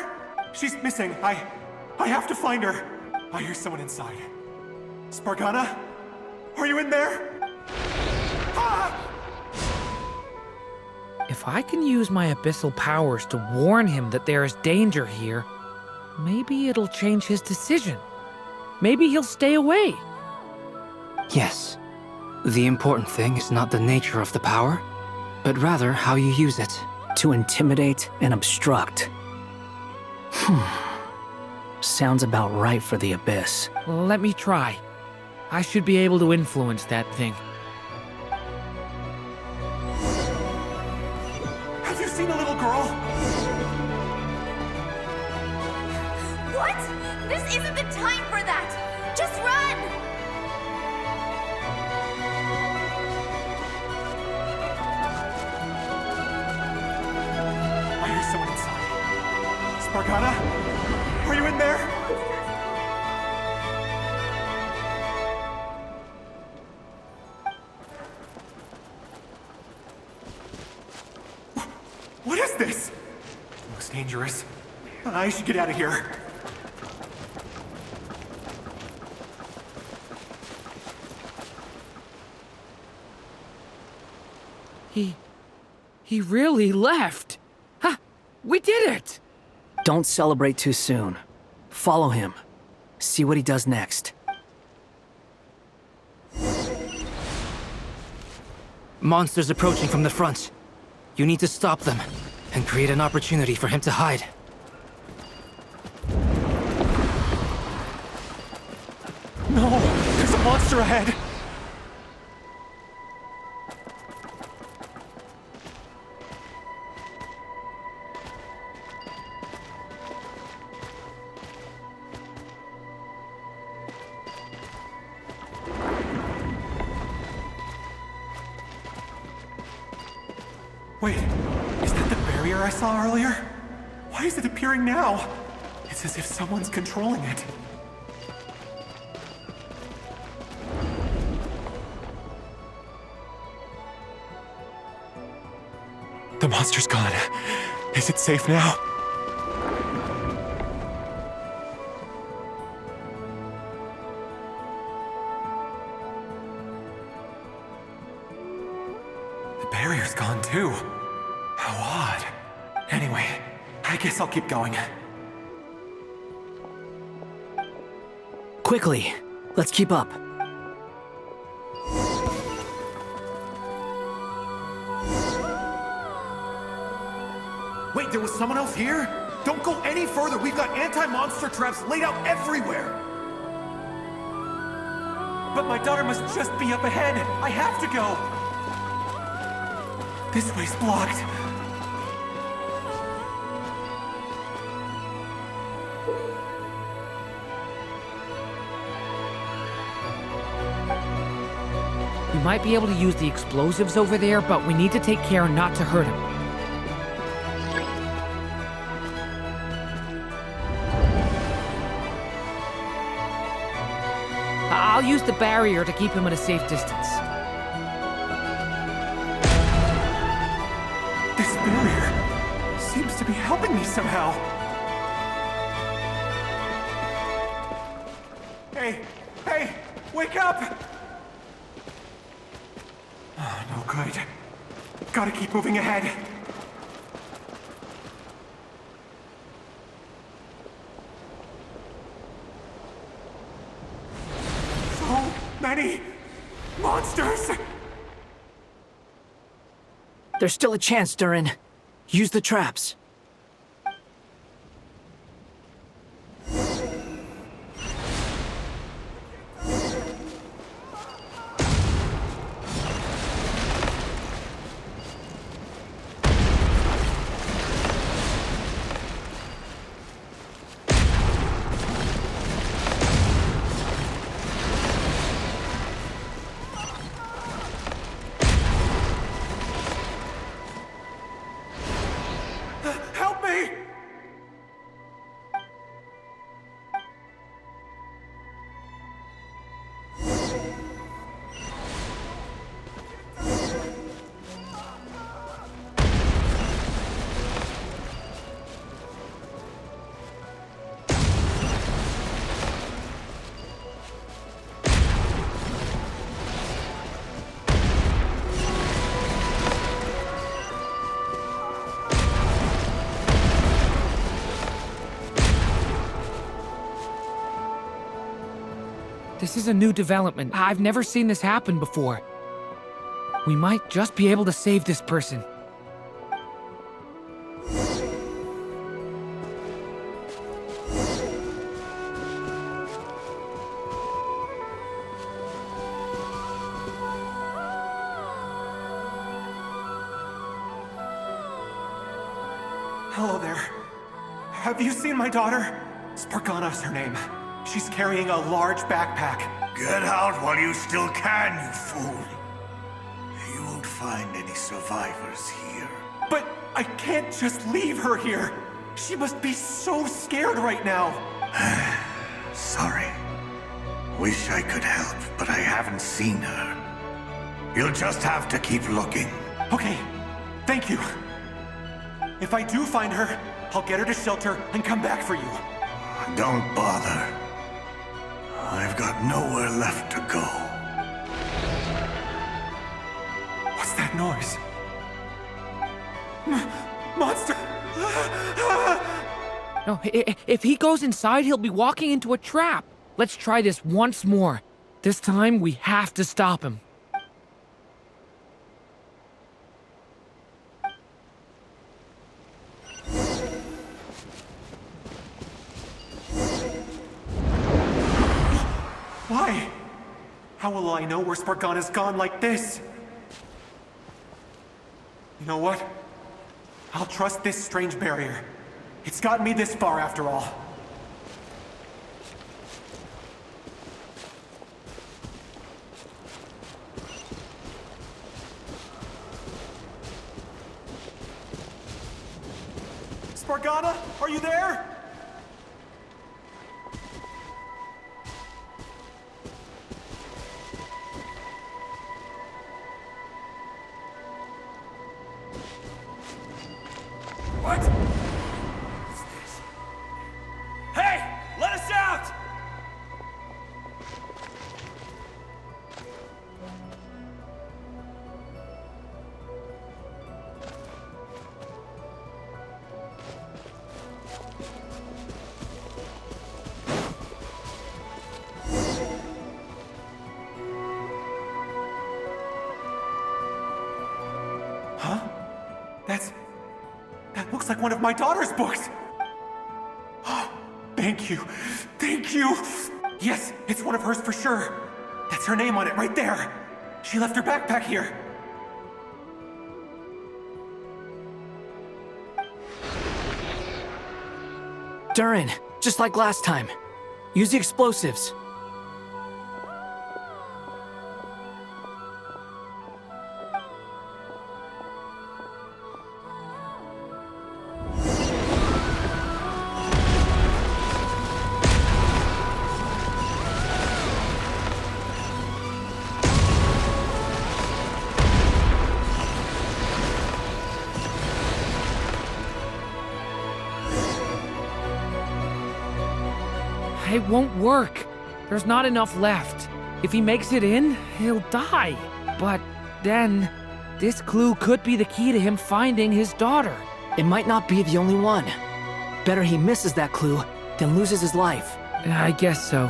She's missing. I have to find her. I hear someone inside. Spargana? Are you in there? Ah! If I can use my abyssal powers to warn him that there is danger here, maybe it'll change his decision. Maybe he'll stay away. Yes. The important thing is not the nature of the power, but rather how you use it. To intimidate and obstruct. Sounds about right for the Abyss. Let me try. I should be able to influence that thing. Have you seen a little girl? What? This isn't the time for that! Just run! I hear someone inside. Spargana? Are you in there? What is this? Looks dangerous. I should get out of here. He really left. Ha! We did it! Don't celebrate too soon. Follow him. See what he does next. Monsters approaching from the front. You need to stop them and create an opportunity for him to hide. No! There's a monster ahead! Wait, is that the barrier I saw earlier? Why is it appearing now? It's as if someone's controlling it. The monster's gone. Is it safe now? The barrier's gone too. How odd. Anyway, I guess I'll keep going. Quickly, let's keep up. Wait, there was someone else here? Don't go any further. We've got anti-monster traps laid out everywhere. But my daughter must just be up ahead. I have to go. This way's blocked. We might be able to use the explosives over there, but we need to take care not to hurt him. I'll use the barrier to keep him at a safe distance. This barrier seems to be helping me somehow. Hey, wake up! Oh, no good. Gotta keep moving ahead. So many monsters! There's still a chance, Durin. Use the traps. This is a new development. I've never seen this happen before. We might just be able to save this person. Hello there. Have you seen my daughter? Spargana's her name. She's carrying a large backpack. Get out while you still can, you fool. You won't find any survivors here. But I can't just leave her here. She must be so scared right now. Sorry. Wish I could help, but I haven't seen her. You'll just have to keep looking. Okay, thank you. If I do find her, I'll get her to shelter and come back for you. Don't bother. I've got nowhere left to go. What's that noise? Monster! No, if he goes inside, he'll be walking into a trap. Let's try this once more. This time, we have to stop him. Why? How will I know where Spargana's gone like this? You know what? I'll trust this strange barrier. It's gotten me this far after all. Spargana, are you there? What? What's this? Hey! Let us out! Huh? That looks like one of my daughter's books! Thank you. Thank you! Yes, it's one of hers for sure. That's her name on it right there. She left her backpack here. Durin, just like last time. Use the explosives. It won't work. There's not enough left. If he makes it in, he'll die. But then, this clue could be the key to him finding his daughter. It might not be the only one. Better he misses that clue than loses his life. I guess so.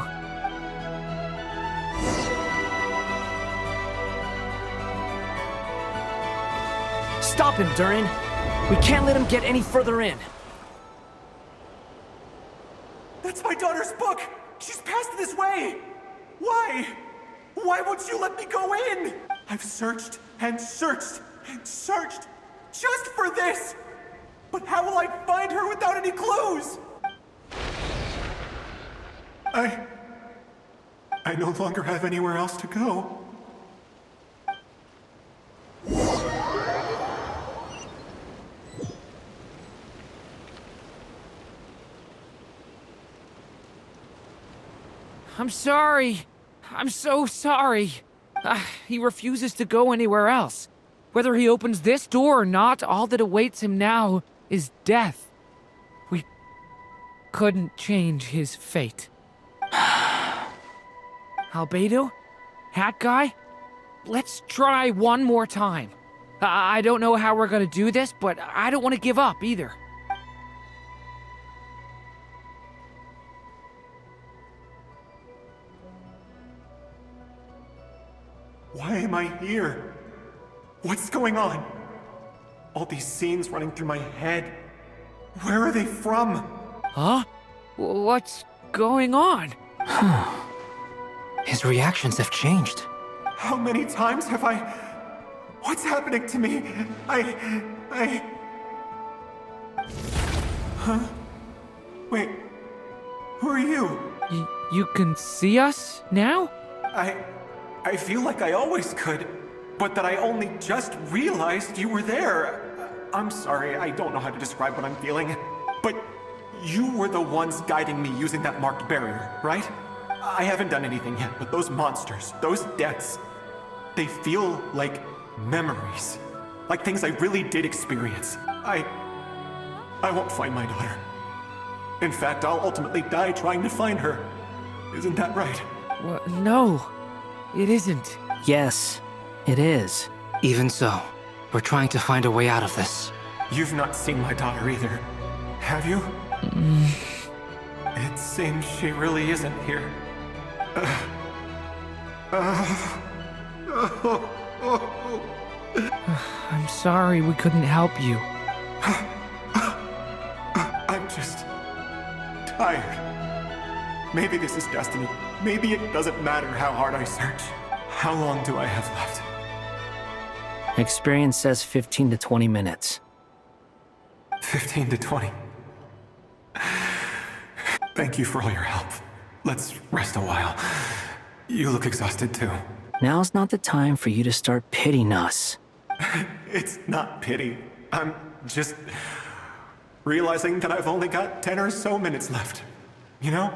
Stop him, Durin. We can't let him get any further in. That's my daughter's book! She's passed this way! Why? Why won't you let me go in? I've searched and searched and searched just for this! But how will I find her without any clues? I no longer have anywhere else to go. I'm sorry. I'm so sorry. He refuses to go anywhere else. Whether he opens this door or not, all that awaits him now is death. We couldn't change his fate. Albedo? Hat Guy? Let's try one more time. I don't know how we're gonna do this, but I don't want to give up either. Why am I here? What's going on? All these scenes running through my head. Where are they from? Huh? What's going on? His reactions have changed. How many times have I... What's happening to me? Huh? Wait. Who are you? You can see us now? I feel like I always could, but that I only just realized you were there. I'm sorry, I don't know how to describe what I'm feeling. But you were the ones guiding me using that marked barrier, right? I haven't done anything yet, but those monsters, those deaths, they feel like memories. Like things I really did experience. I won't find my daughter. In fact, I'll ultimately die trying to find her. Isn't that right? No, it isn't. Yes, it is. Even so, we're trying to find a way out of this. You've not seen my daughter either, have you? It seems she really isn't here. I'm sorry we couldn't help you. I'm just tired. Maybe this is destiny. Maybe it doesn't matter how hard I search. How long do I have left? Experience says 15 to 20 minutes. 15 to 20. Thank you for all your help. Let's rest a while. You look exhausted too. Now's not the time for you to start pitying us. It's not pity. I'm just realizing that I've only got 10 or so minutes left. You know?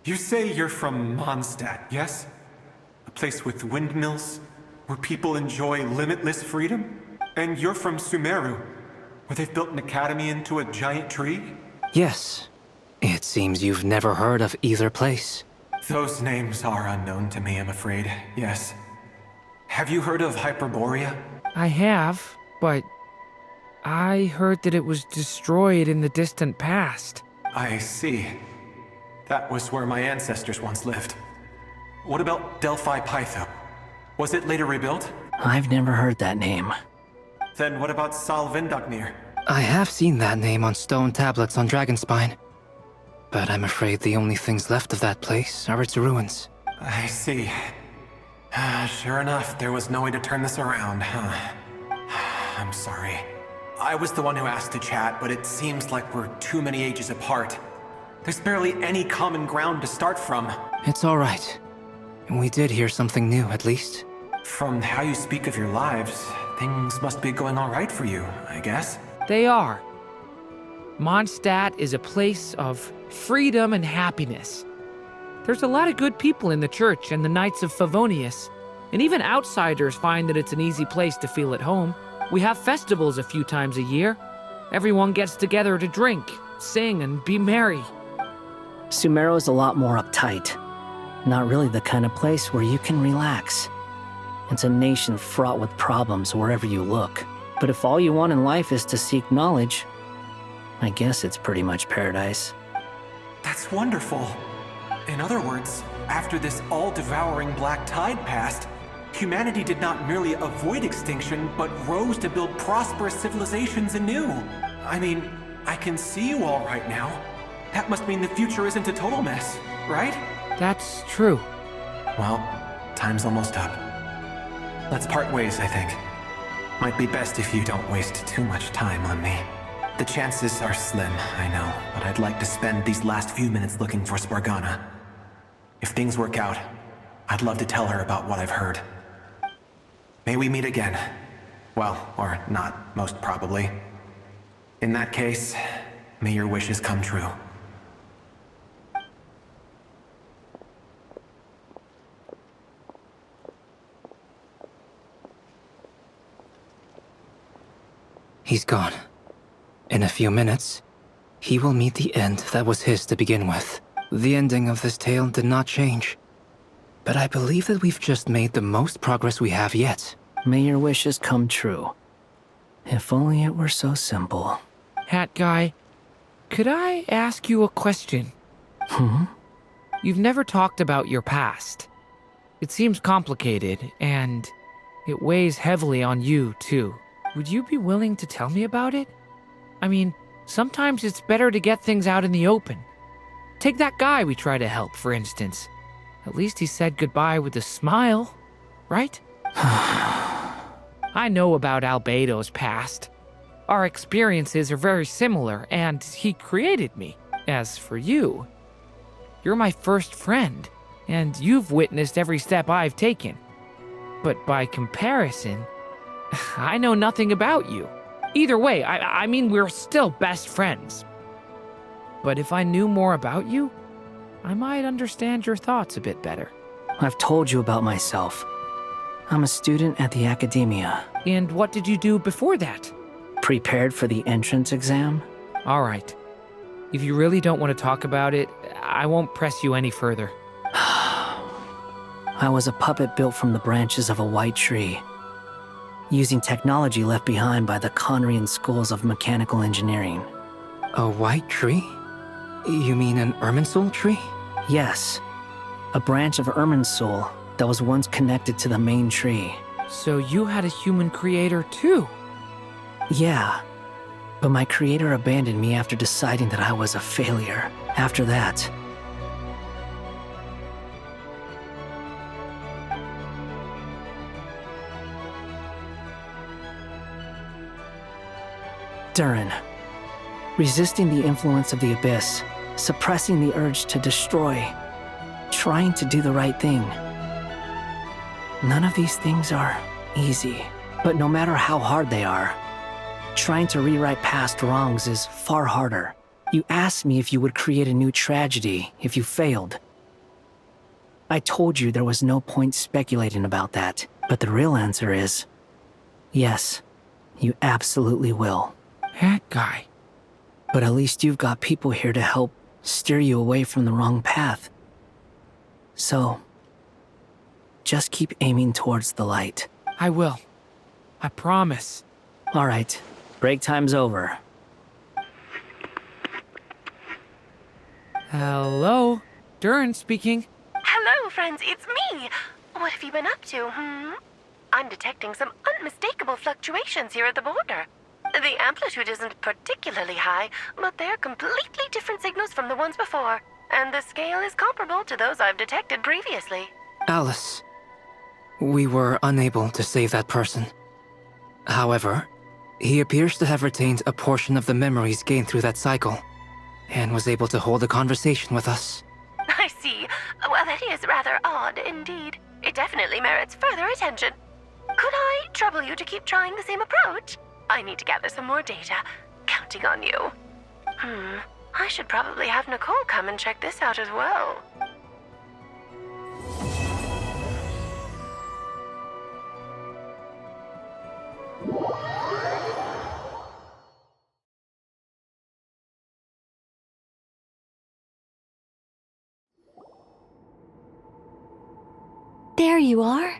You say you're from Mondstadt, yes? A place with windmills, where people enjoy limitless freedom? And you're from Sumeru, where they've built an academy into a giant tree? Yes. It seems you've never heard of either place. Those names are unknown to me, I'm afraid, yes. Have you heard of Hyperborea? I have, but I heard that it was destroyed in the distant past. I see. That was where my ancestors once lived. What about Delphi Pytho? Was it later rebuilt? I've never heard that name. Then what about Salvindagnir? I have seen that name on stone tablets on Dragonspine. But I'm afraid the only things left of that place are its ruins. I see. Sure enough, there was no way to turn this around, huh? I'm sorry. I was the one who asked to chat, but it seems like we're too many ages apart. There's barely any common ground to start from. It's all right. We did hear something new, at least. From how you speak of your lives, things must be going all right for you, I guess. They are. Mondstadt is a place of freedom and happiness. There's a lot of good people in the church and the Knights of Favonius, and even outsiders find that it's an easy place to feel at home. We have festivals a few times a year. Everyone gets together to drink, sing, and be merry. Sumeru is a lot more uptight. Not really the kind of place where you can relax. It's a nation fraught with problems wherever you look. But if all you want in life is to seek knowledge, I guess it's pretty much paradise. That's wonderful. In other words, after this all-devouring black tide passed, humanity did not merely avoid extinction, but rose to build prosperous civilizations anew. I mean, I can see you all right now. That must mean the future isn't a total mess, right? That's true. Well, time's almost up. Let's part ways, I think. Might be best if you don't waste too much time on me. The chances are slim, I know, but I'd like to spend these last few minutes looking for Spargana. If things work out, I'd love to tell her about what I've heard. May we meet again. Well, or not, most probably. In that case, May your wishes come true. He's gone. In a few minutes, he will meet the end that was his to begin with. The ending of this tale did not change. But I believe that we've just made the most progress we have yet. May your wishes come true. If only it were so simple. Hat guy, could I ask you a question? You've never talked about your past. It seems complicated, and it weighs heavily on you, too. Would you be willing to tell me about it? I mean, sometimes it's better to get things out in the open. Take that guy we try to help, for instance. At least he said goodbye with a smile, right? I know about Albedo's past. Our experiences are very similar, and he created me. As for you, you're my first friend, and you've witnessed every step I've taken. But by comparison, I know nothing about you. Either way, I mean, we're still best friends. But if I knew more about you, I might understand your thoughts a bit better. I've told you about myself. I'm a student at the academia. And what did you do before that? Prepared for the entrance exam? All right. If you really don't want to talk about it, I won't press you any further. I was a puppet built from the branches of a white tree, using technology left behind by the Conrian schools of mechanical engineering. A white tree? You mean an Irminsul tree? Yes. A branch of Irminsul that was once connected to the main tree. So you had a human creator too? Yeah. But my creator abandoned me after deciding that I was a failure. After that, Durin. Resisting the influence of the Abyss, suppressing the urge to destroy, trying to do the right thing. None of these things are easy, but no matter how hard they are, trying to rewrite past wrongs is far harder. You asked me if you would create a new tragedy if you failed. I told you there was no point speculating about that, but the real answer is, yes, you absolutely will. That guy. But at least you've got people here to help steer you away from the wrong path. So, just keep aiming towards the light. I will. I promise. All right, break time's over. Hello? Durin speaking. Hello, friends, it's me. What have you been up to, I'm detecting some unmistakable fluctuations here at the border. The amplitude isn't particularly high, but they're completely different signals from the ones before, and the scale is comparable to those I've detected previously. Alice, we were unable to save that person. However, he appears to have retained a portion of the memories gained through that cycle, and was able to hold a conversation with us. I see. Well, that is rather odd indeed. It definitely merits further attention. Could I trouble you to keep trying the same approach? I need to gather some more data. Counting on you. I should probably have Nicole come and check this out as well. There you are.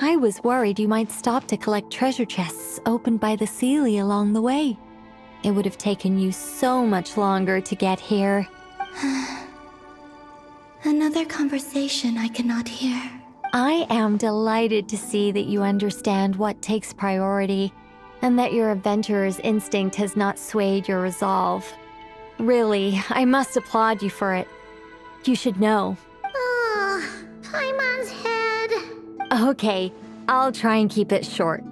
I was worried you might stop to collect treasure chests opened by the Seelie along the way. It would have taken you so much longer to get here. Another conversation I cannot hear. I am delighted to see that you understand what takes priority, and that your adventurer's instinct has not swayed your resolve. Really, I must applaud you for it. You should know. Paimon's head. Okay, I'll try and keep it short.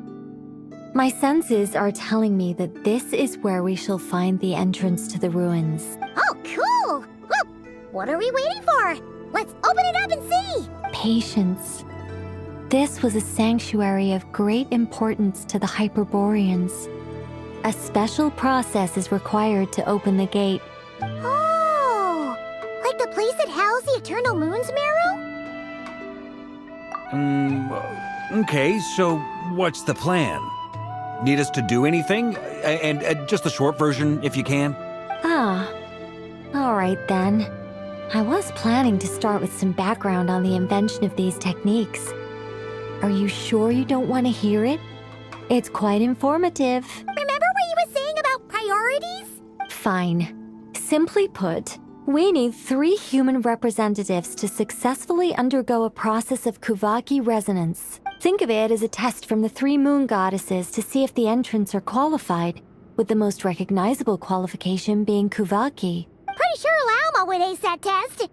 My senses are telling me that this is where we shall find the entrance to the ruins. Oh, cool! Well, what are we waiting for? Let's open it up and see! Patience. This was a sanctuary of great importance to the Hyperboreans. A special process is required to open the gate. Oh! Like the place that housed the Eternal Moon's marrow? Okay, so what's the plan? Need us to do anything? And just the short version, if you can. Ah, all right then. I was planning to start with some background on the invention of these techniques. Are you sure you don't want to hear it? It's quite informative. Remember what you were saying about priorities? Fine. Simply put, we need 3 human representatives to successfully undergo a process of Kuvaki resonance. Think of it as a test from the 3 moon goddesses to see if the entrants are qualified, with the most recognizable qualification being Kuvaki. Pretty sure Lauma would ace that test.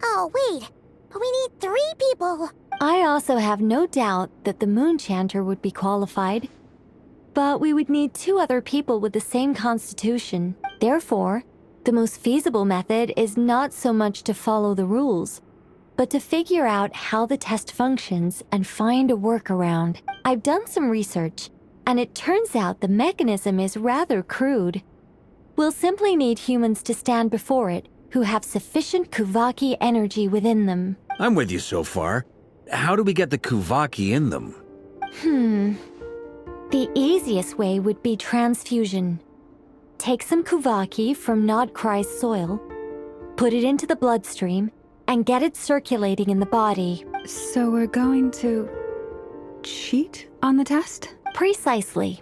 Oh, wait. But we need 3 people. I also have no doubt that the Moon Chanter would be qualified. But we would need 2 other people with the same constitution. Therefore, the most feasible method is not so much to follow the rules, but to figure out how the test functions and find a workaround. I've done some research, and it turns out the mechanism is rather crude. We'll simply need humans to stand before it who have sufficient Kuvaki energy within them. I'm with you so far. How do we get the Kuvaki in them? The easiest way would be transfusion. Take some Kuvaki from Nodcry's soil, put it into the bloodstream, and get it circulating in the body. So we're going to cheat on the test? Precisely.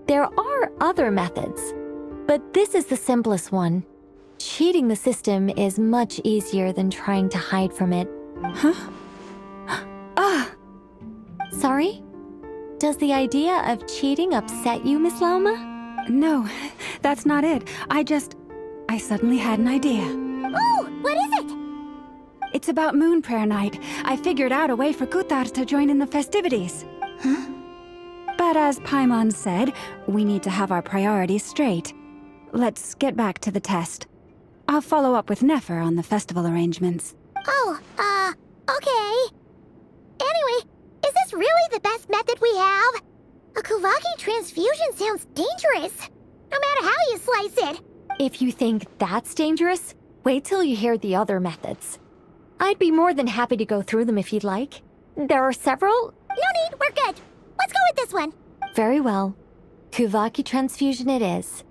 There are other methods, but this is the simplest one. Cheating the system is much easier than trying to hide from it. Huh? Ah! Sorry? Does the idea of cheating upset you, Miss Lauma? No, that's not it. I suddenly had an idea. Ooh, what is it? It's about Moon Prayer Night. I figured out a way for Kuthar to join in the festivities. Huh? But as Paimon said, we need to have our priorities straight. Let's get back to the test. I'll follow up with Nefer on the festival arrangements. Oh, okay. Anyway, is this really the best method we have? A Kuvaki transfusion sounds dangerous, no matter how you slice it. If you think that's dangerous, wait till you hear the other methods. I'd be more than happy to go through them if you'd like. There are several. No need, we're good. Let's go with this one. Very well. Kuvaki transfusion it is.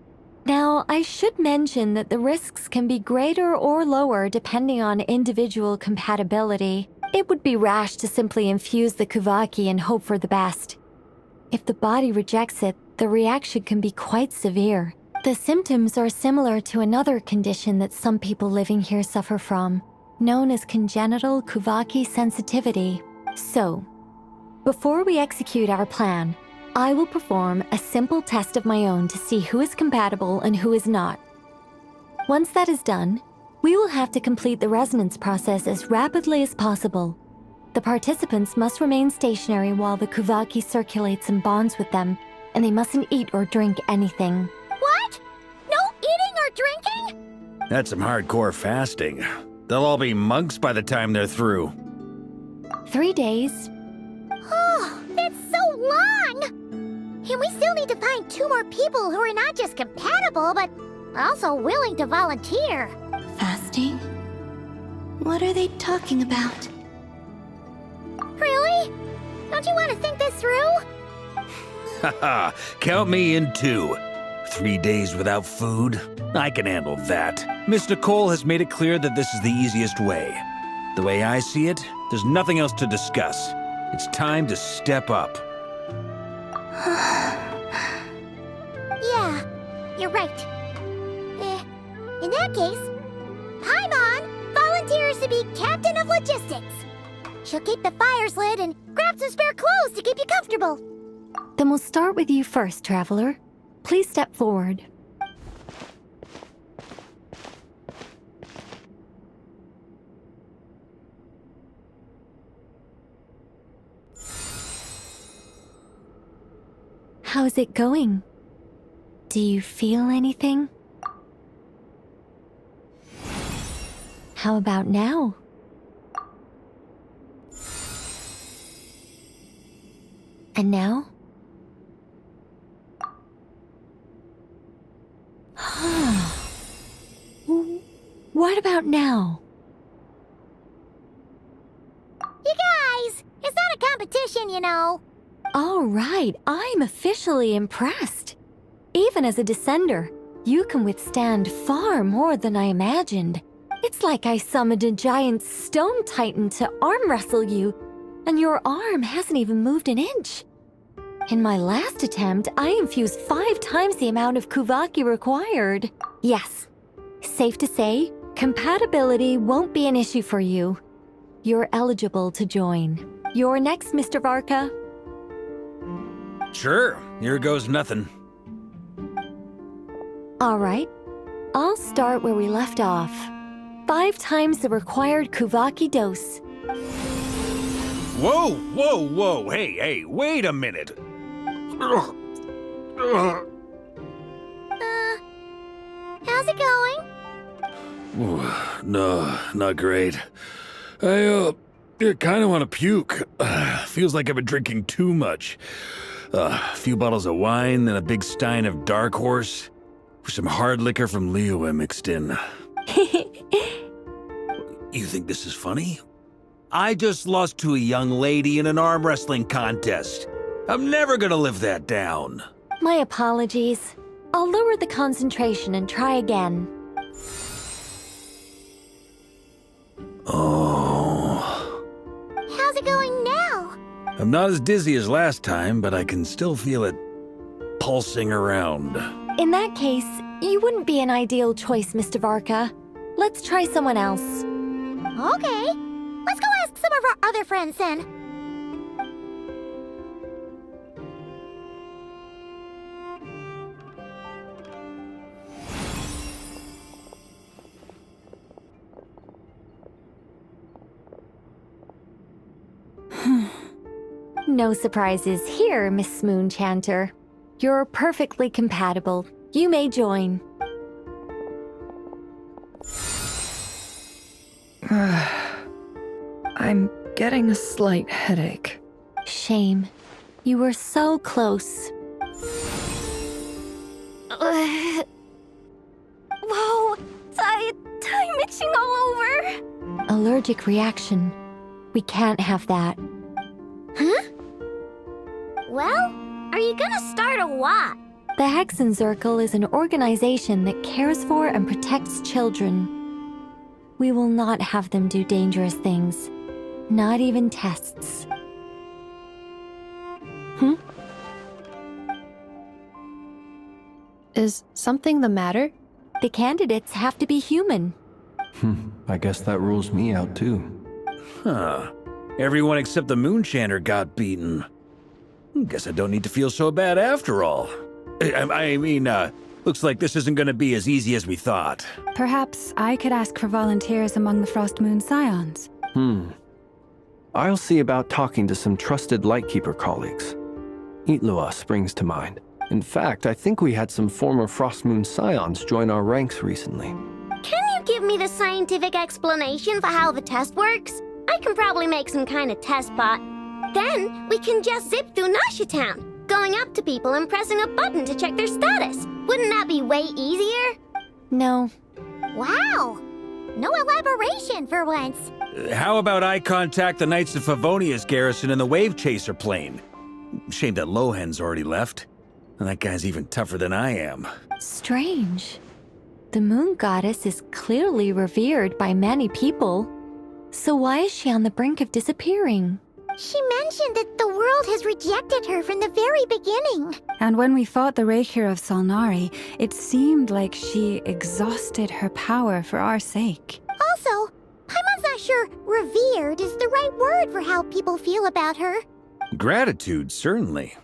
Now, I should mention that the risks can be greater or lower depending on individual compatibility. It would be rash to simply infuse the Kuvaki and hope for the best. If the body rejects it, the reaction can be quite severe. The symptoms are similar to another condition that some people living here suffer from, known as congenital Kuvaki sensitivity. So, before we execute our plan, I will perform a simple test of my own to see who is compatible and who is not. Once that is done, we will have to complete the resonance process as rapidly as possible. The participants must remain stationary while the Kuvaki circulates and bonds with them, and they mustn't eat or drink anything. What? No eating or drinking? That's some hardcore fasting. They'll all be monks by the time they're through. 3 days. Oh, that's so long! And we still need to find 2 more people who are not just compatible, but also willing to volunteer. Fasting? What are they talking about? Really? Don't you want to think this through? Haha, count me in 2. 3 days without food? I can handle that. Miss Nicole has made it clear that this is the easiest way. The way I see it, there's nothing else to discuss. It's time to step up. Yeah, you're right. In that case, Paimon volunteers to be Captain of Logistics. She'll keep the fires lit and grab some spare clothes to keep you comfortable. Then we'll start with you first, Traveler. Please step forward. How's it going? Do you feel anything? How about now? And now? What about now? You guys, it's not a competition, you know. All right, I'm officially impressed. Even as a descender, you can withstand far more than I imagined. It's like I summoned a giant stone titan to arm wrestle you, and your arm hasn't even moved an inch. In my last attempt, I infused 5 times the amount of Kuvaki required. Yes, safe to say, compatibility won't be an issue for you. You're eligible to join. You're next, Mr. Varka. Sure, here goes nothing. All right, I'll start where we left off. 5 times the required Kuvaki dose. Whoa, whoa, whoa, hey, wait a minute. How's it going? No, not great. I kind of want to puke. Feels like I've been drinking too much. A few bottles of wine, then a big stein of Dark Horse, with some hard liquor from Liyue mixed in. You think this is funny? I just lost to a young lady in an arm wrestling contest. I'm never gonna live that down. My apologies. I'll lower the concentration and try again. Oh. How's it going now? I'm not as dizzy as last time, but I can still feel it pulsing around. In that case, you wouldn't be an ideal choice, Mr. Varka. Let's try someone else. Okay. Let's go ask some of our other friends then. No surprises here, Miss Moonchanter. You're perfectly compatible. You may join. I'm getting a slight headache. Shame. You were so close. Whoa! Time itching all over! Allergic reaction. We can't have that. Huh? Well, are you gonna start or what? The Hexenzirkel is an organization that cares for and protects children. We will not have them do dangerous things. Not even tests. Is something the matter? The candidates have to be human. I guess that rules me out too. Huh. Everyone except the Moonchanter got beaten. Guess I don't need to feel so bad after all. I mean, looks like this isn't gonna be as easy as we thought. Perhaps I could ask for volunteers among the Frost Moon Scions. I'll see about talking to some trusted Lightkeeper colleagues. Itlua springs to mind. In fact, I think we had some former Frost Moon Scions join our ranks recently. Can you give me the scientific explanation for how the test works? I can probably make some kind of test bot. Then we can just zip through Nasha Town, going up to people and pressing a button to check their status. Wouldn't that be way easier? No. Wow! No elaboration for once. How about I contact the Knights of Favonia's garrison in the Wave Chaser plane? Shame that Lohan's already left. And that guy's even tougher than I am. Strange. The moon goddess is clearly revered by many people. So why is she on the brink of disappearing? She mentioned that the world has rejected her from the very beginning. And when we fought the Raikir of Salnari, it seemed like she exhausted her power for our sake. Also, Paimon's not sure revered is the right word for how people feel about her. Gratitude, certainly.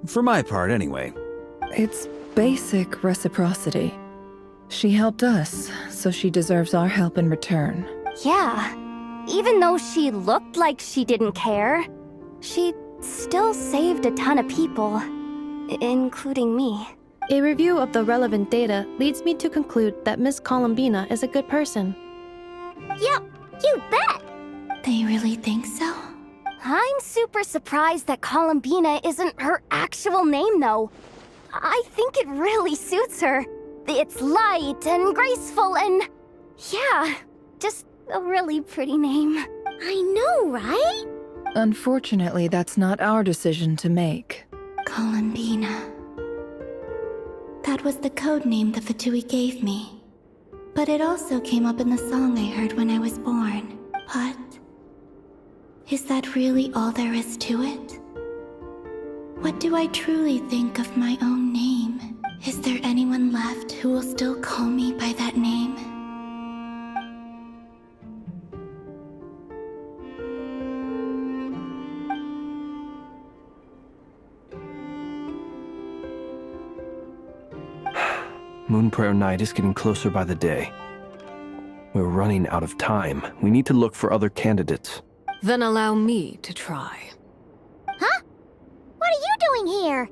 For my part, anyway. It's basic reciprocity. She helped us, so she deserves our help in return. Yeah. Even though she looked like she didn't care, she still saved a ton of people, including me. A review of the relevant data leads me to conclude that Miss Columbina is a good person. Yep, you bet! They really think so? I'm super surprised that Columbina isn't her actual name, though. I think it really suits her. It's light and graceful and Yeah, just a really pretty name. I know, right? Unfortunately, that's not our decision to make. Columbina. That was the code name the Fatui gave me. But it also came up in the song I heard when I was born. But is that really all there is to it? What do I truly think of my own name? Is there anyone left who will still call me by that name? Moon Prayer Night is getting closer by the day. We're running out of time. We need to look for other candidates. Then allow me to try. Huh? What are you doing here?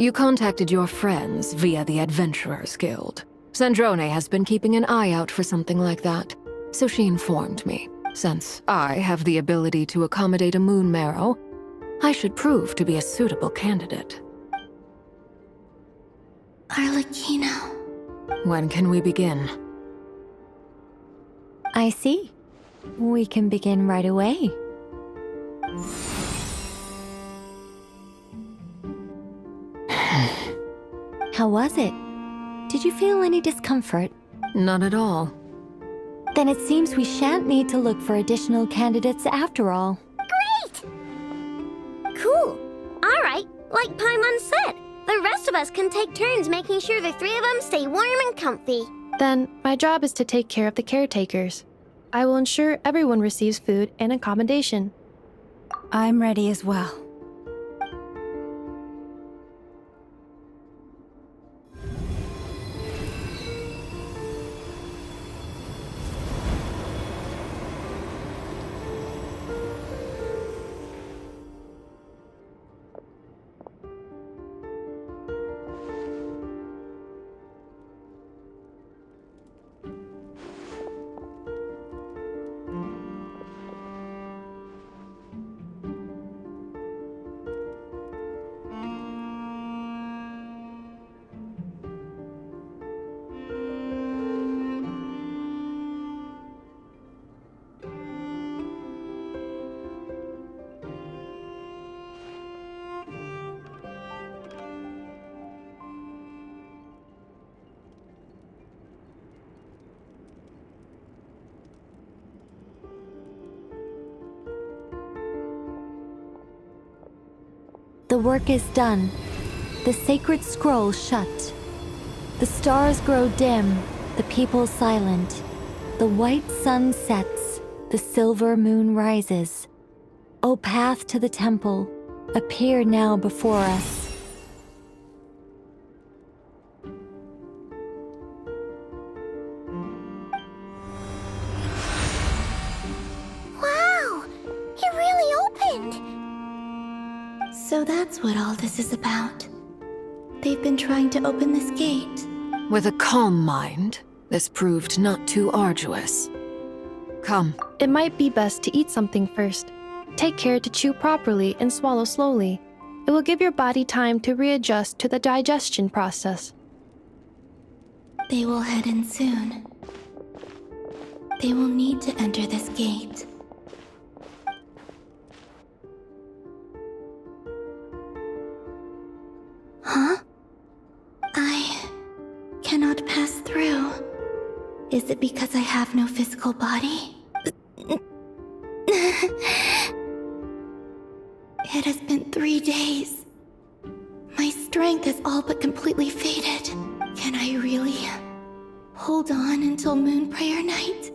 You contacted your friends via the Adventurers Guild. Sandrone has been keeping an eye out for something like that, so she informed me. Since I have the ability to accommodate a moon marrow, I should prove to be a suitable candidate. Arlecchino. When can we begin? I see. We can begin right away. How was it? Did you feel any discomfort? Not at all. Then it seems we shan't need to look for additional candidates after all. Great! Cool. All right, like Paimon said, the rest of us can take turns making sure the three of them stay warm and comfy. Then, my job is to take care of the caretakers. I will ensure everyone receives food and accommodation. I'm ready as well. The work is done. The sacred scroll shut. The stars grow dim, the people silent. The white sun sets, the silver moon rises. O path to the temple, appear now before us. Wow! It really opened! So that's what all this is about. They've been trying to open this gate. With a calm mind, this proved not too arduous. Come. It might be best to eat something first. Take care to chew properly and swallow slowly. It will give your body time to readjust to the digestion process. They will head in soon. They will need to enter this gate. Huh? I cannot pass through. Is it because I have no physical body? It has been 3 days. My strength has all but completely faded. Can I really hold on until Moon Prayer Night?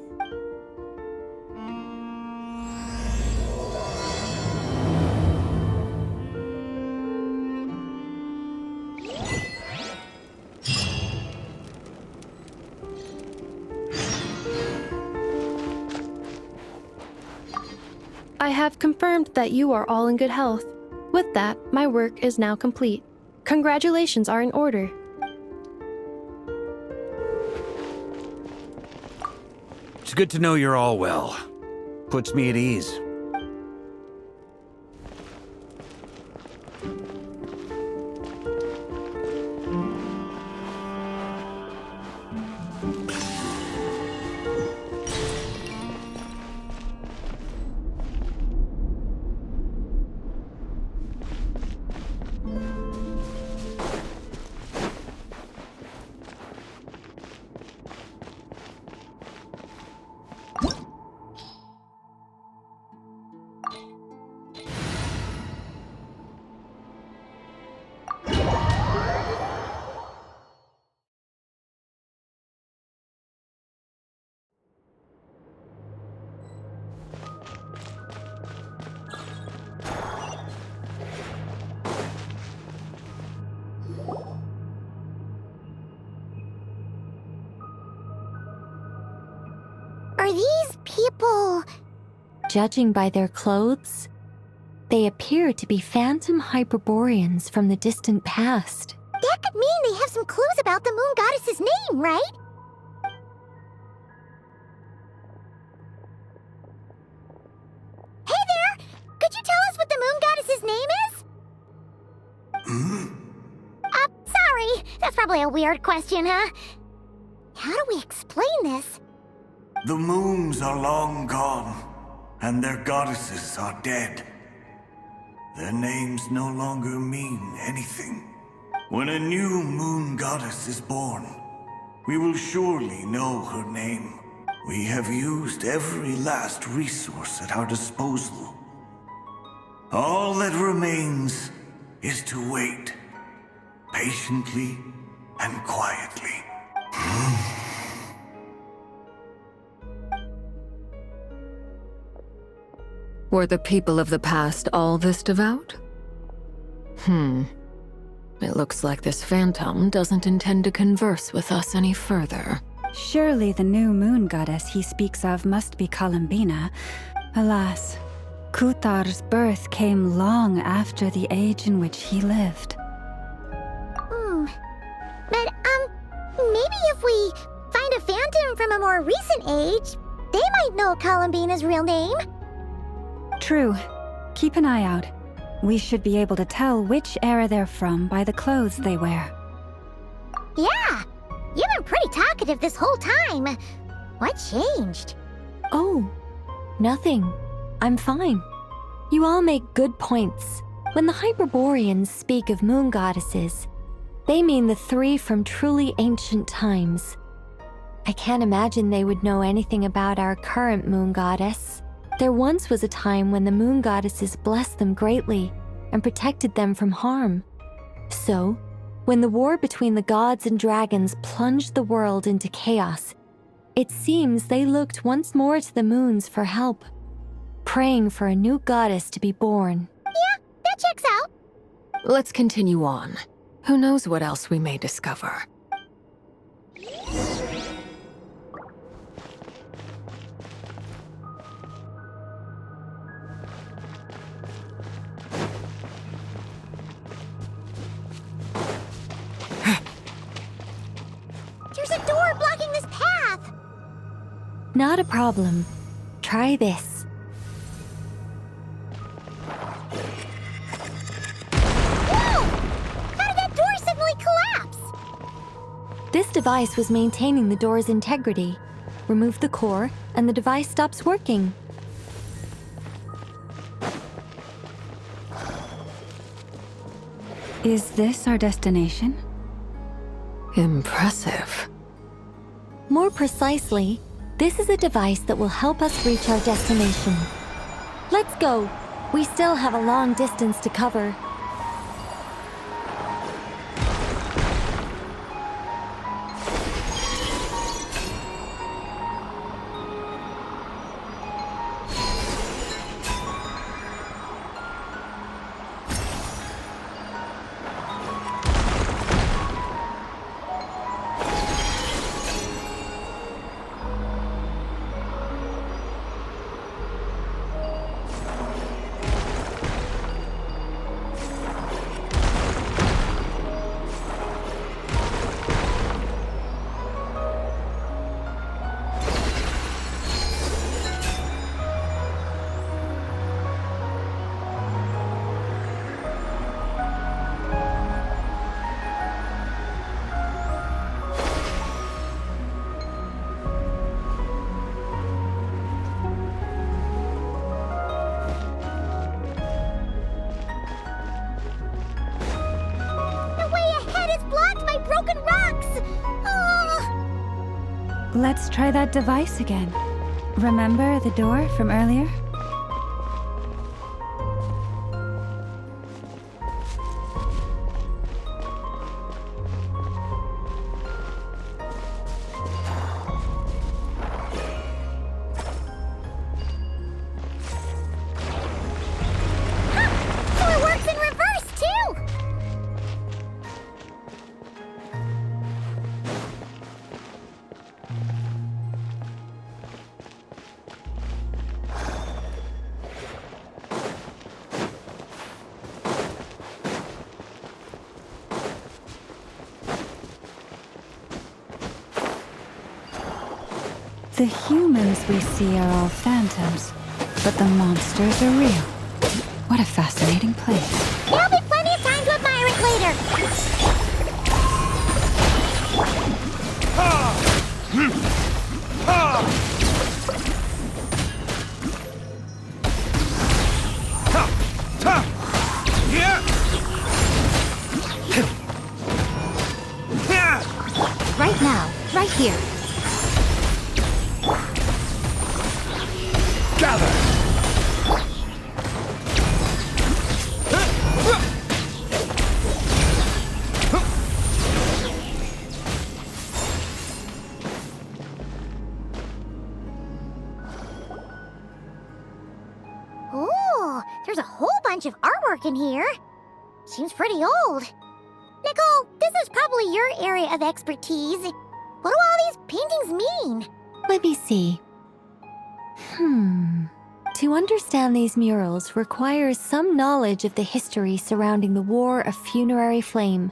I have confirmed that you are all in good health. With that, my work is now complete. Congratulations are in order. It's good to know you're all well. Puts me at ease. Are these people... Judging by their clothes, they appear to be phantom Hyperboreans from the distant past. That could mean they have some clues about the moon goddess's name, right? Hey there! Could you tell us what the moon goddess's name is? Sorry. That's probably a weird question, huh? How do we explain this? The moons are long gone, and their goddesses are dead. Their names no longer mean anything. When a new moon goddess is born, we will surely know her name. We have used every last resource at our disposal. All that remains is to wait, patiently and quietly. Were the people of the past all this devout? It looks like this phantom doesn't intend to converse with us any further. Surely the new moon goddess he speaks of must be Columbina. Alas, Kutar's birth came long after the age in which he lived. But, maybe if we find a phantom from a more recent age, they might know Columbina's real name. True. Keep an eye out. We should be able to tell which era they're from by the clothes they wear. Yeah! You've been pretty talkative this whole time. What changed? Oh, nothing. I'm fine. You all make good points. When the Hyperboreans speak of moon goddesses, they mean the three from truly ancient times. I can't imagine they would know anything about our current moon goddess. There once was a time when the moon goddesses blessed them greatly and protected them from harm. So, when the war between the gods and dragons plunged the world into chaos, it seems they looked once more to the moons for help, praying for a new goddess to be born. Yeah, that checks out. Let's continue on. Who knows what else we may discover? There's a door blocking this path! Not a problem. Try this. Whoa! How did that door suddenly collapse? This device was maintaining the door's integrity. Remove the core, and the device stops working. Is this our destination? Impressive. More precisely, this is a device that will help us reach our destination. Let's go. We still have a long distance to cover. Broken rocks! Oh. Let's try that device again. Remember the door from earlier? The humans we see are all phantoms, but the monsters are real. What a fascinating place. There'll be plenty of time to admire it later. Right now, right here. Gather! Ooh, there's a whole bunch of artwork in here. Seems pretty old. Nicole, this is probably your area of expertise. What do all these paintings mean? Let me see. To understand these murals requires some knowledge of the history surrounding the War of Funerary Flame.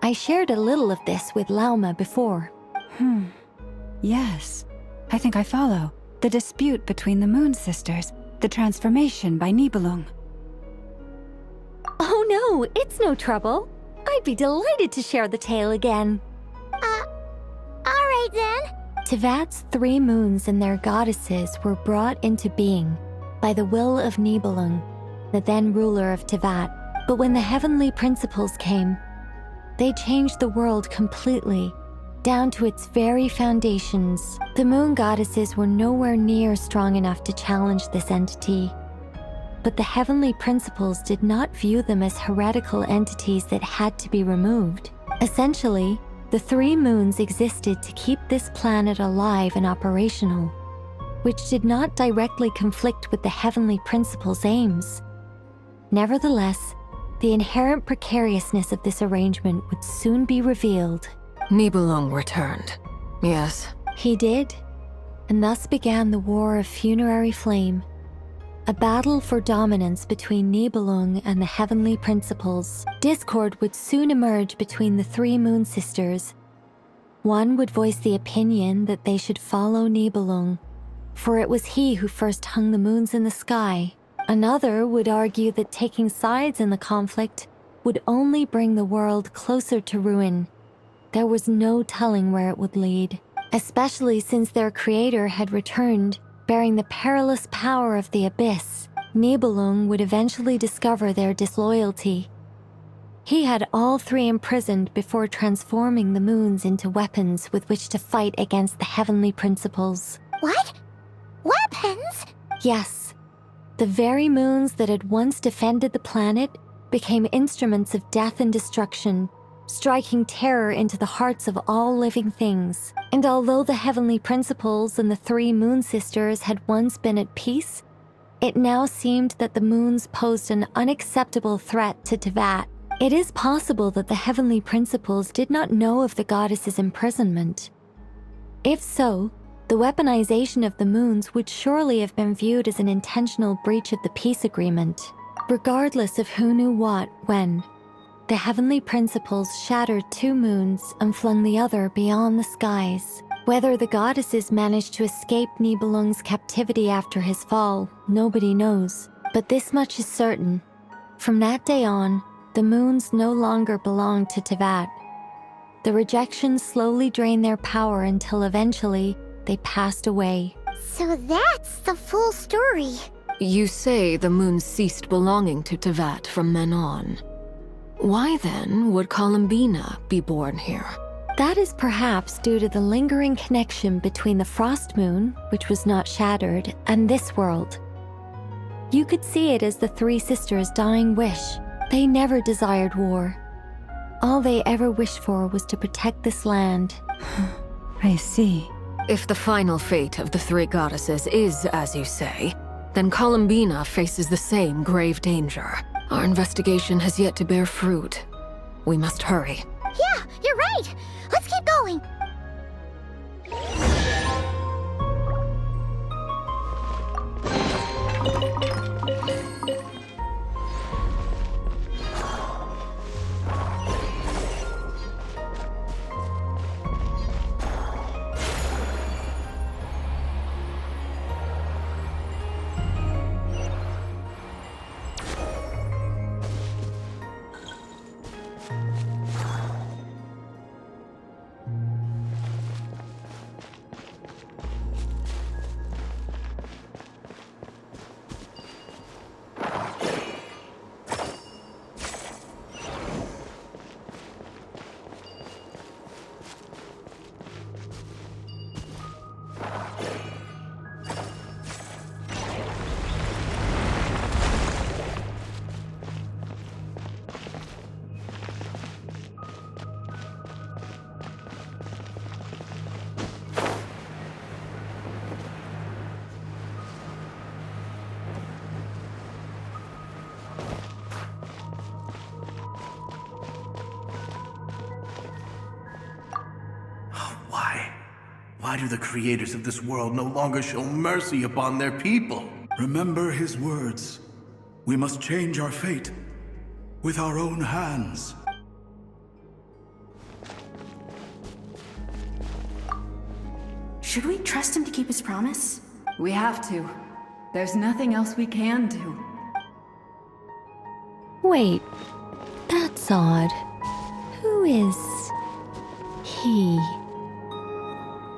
I shared a little of this with Lauma before. Yes, I think I follow. The dispute between the Moon Sisters, the transformation by Nibelung. Oh no, it's no trouble. I'd be delighted to share the tale again. Alright then. Tevat's 3 moons and their goddesses were brought into being by the will of Nibelung, the then ruler of Tevat. But when the heavenly principles came, they changed the world completely, down to its very foundations. The moon goddesses were nowhere near strong enough to challenge this entity. But the heavenly principles did not view them as heretical entities that had to be removed. Essentially, the 3 moons existed to keep this planet alive and operational, which did not directly conflict with the heavenly principles' aims. Nevertheless, the inherent precariousness of this arrangement would soon be revealed. Nibelung returned. Yes. He did, and thus began the War of Funerary Flame, a battle for dominance between Nibelung and the heavenly principles. Discord would soon emerge between the 3 moon sisters. One would voice the opinion that they should follow Nibelung, for it was he who first hung the moons in the sky. Another would argue that taking sides in the conflict would only bring the world closer to ruin. There was no telling where it would lead, especially since their creator had returned, bearing the perilous power of the abyss. Nibelung would eventually discover their disloyalty. He had all 3 imprisoned before transforming the moons into weapons with which to fight against the heavenly principles. What? Weapons? Yes. The very moons that had once defended the planet became instruments of death and destruction, striking terror into the hearts of all living things. And although the heavenly principles and the 3 moon sisters had once been at peace, it now seemed that the moons posed an unacceptable threat to Tevat. It is possible that the heavenly principles did not know of the goddess's imprisonment. If so, the weaponization of the moons would surely have been viewed as an intentional breach of the peace agreement. Regardless of who knew what, when, the heavenly principles shattered 2 moons and flung the other beyond the skies. Whether the goddesses managed to escape Nibelung's captivity after his fall, nobody knows. But this much is certain. From that day on, the moons no longer belonged to Tevat. The rejection slowly drained their power until eventually they passed away. So that's the full story. You say the moon ceased belonging to Tevat from then on. Why then would Columbina be born here? That is perhaps due to the lingering connection between the Frost Moon, which was not shattered, and this world. You could see it as the 3 sisters' dying wish. They never desired war. All they ever wished for was to protect this land. I see. If the final fate of the 3 goddesses is as you say, then Columbina faces the same grave danger. Our investigation has yet to bear fruit. We must hurry. Yeah, you're right. Let's keep going. Why do the creators of this world no longer show mercy upon their people? Remember his words. We must change our fate with our own hands. Should we trust him to keep his promise? We have to. There's nothing else we can do. Wait, that's odd. Who is he?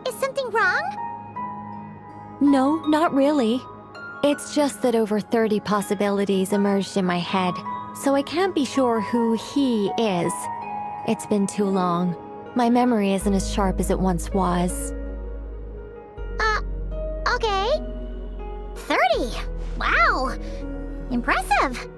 Is something wrong? No, not really. It's just that over 30 possibilities emerged in my head, so I can't be sure who he is. It's been too long. My memory isn't as sharp as it once was. Okay. 30! Wow! Impressive!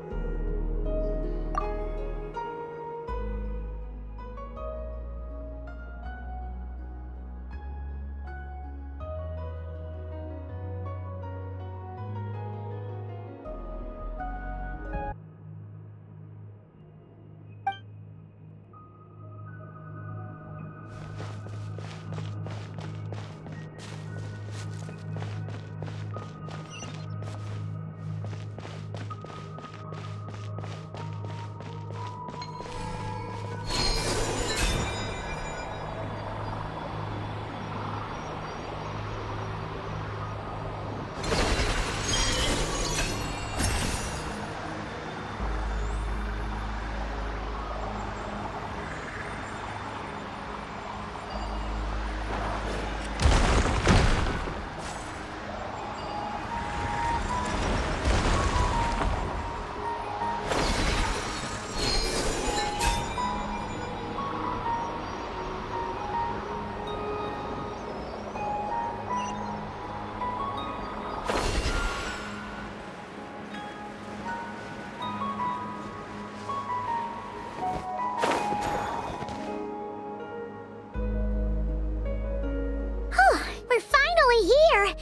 We're finally here!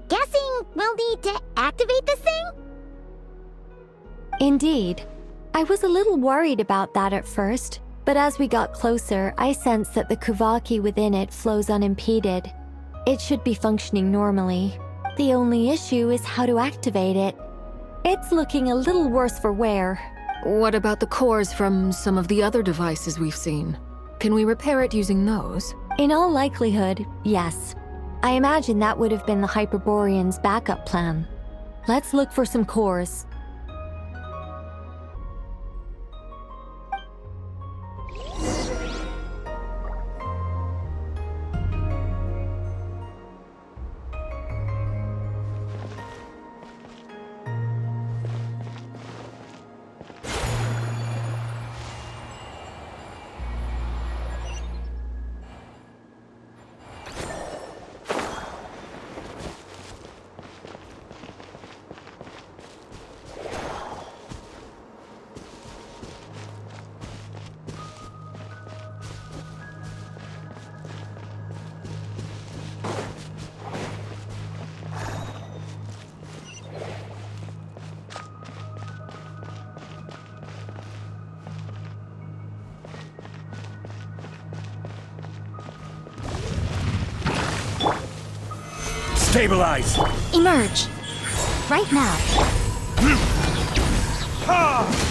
Guessing we'll need to activate this thing? Indeed. I was a little worried about that at first, but as we got closer, I sensed that the Kuvaki within it flows unimpeded. It should be functioning normally. The only issue is how to activate it. It's looking a little worse for wear. What about the cores from some of the other devices we've seen? Can we repair it using those? In all likelihood, yes. I imagine that would have been the Hyperborean's backup plan. Let's look for some cores. Stabilize! Emerge. Right now. Ha!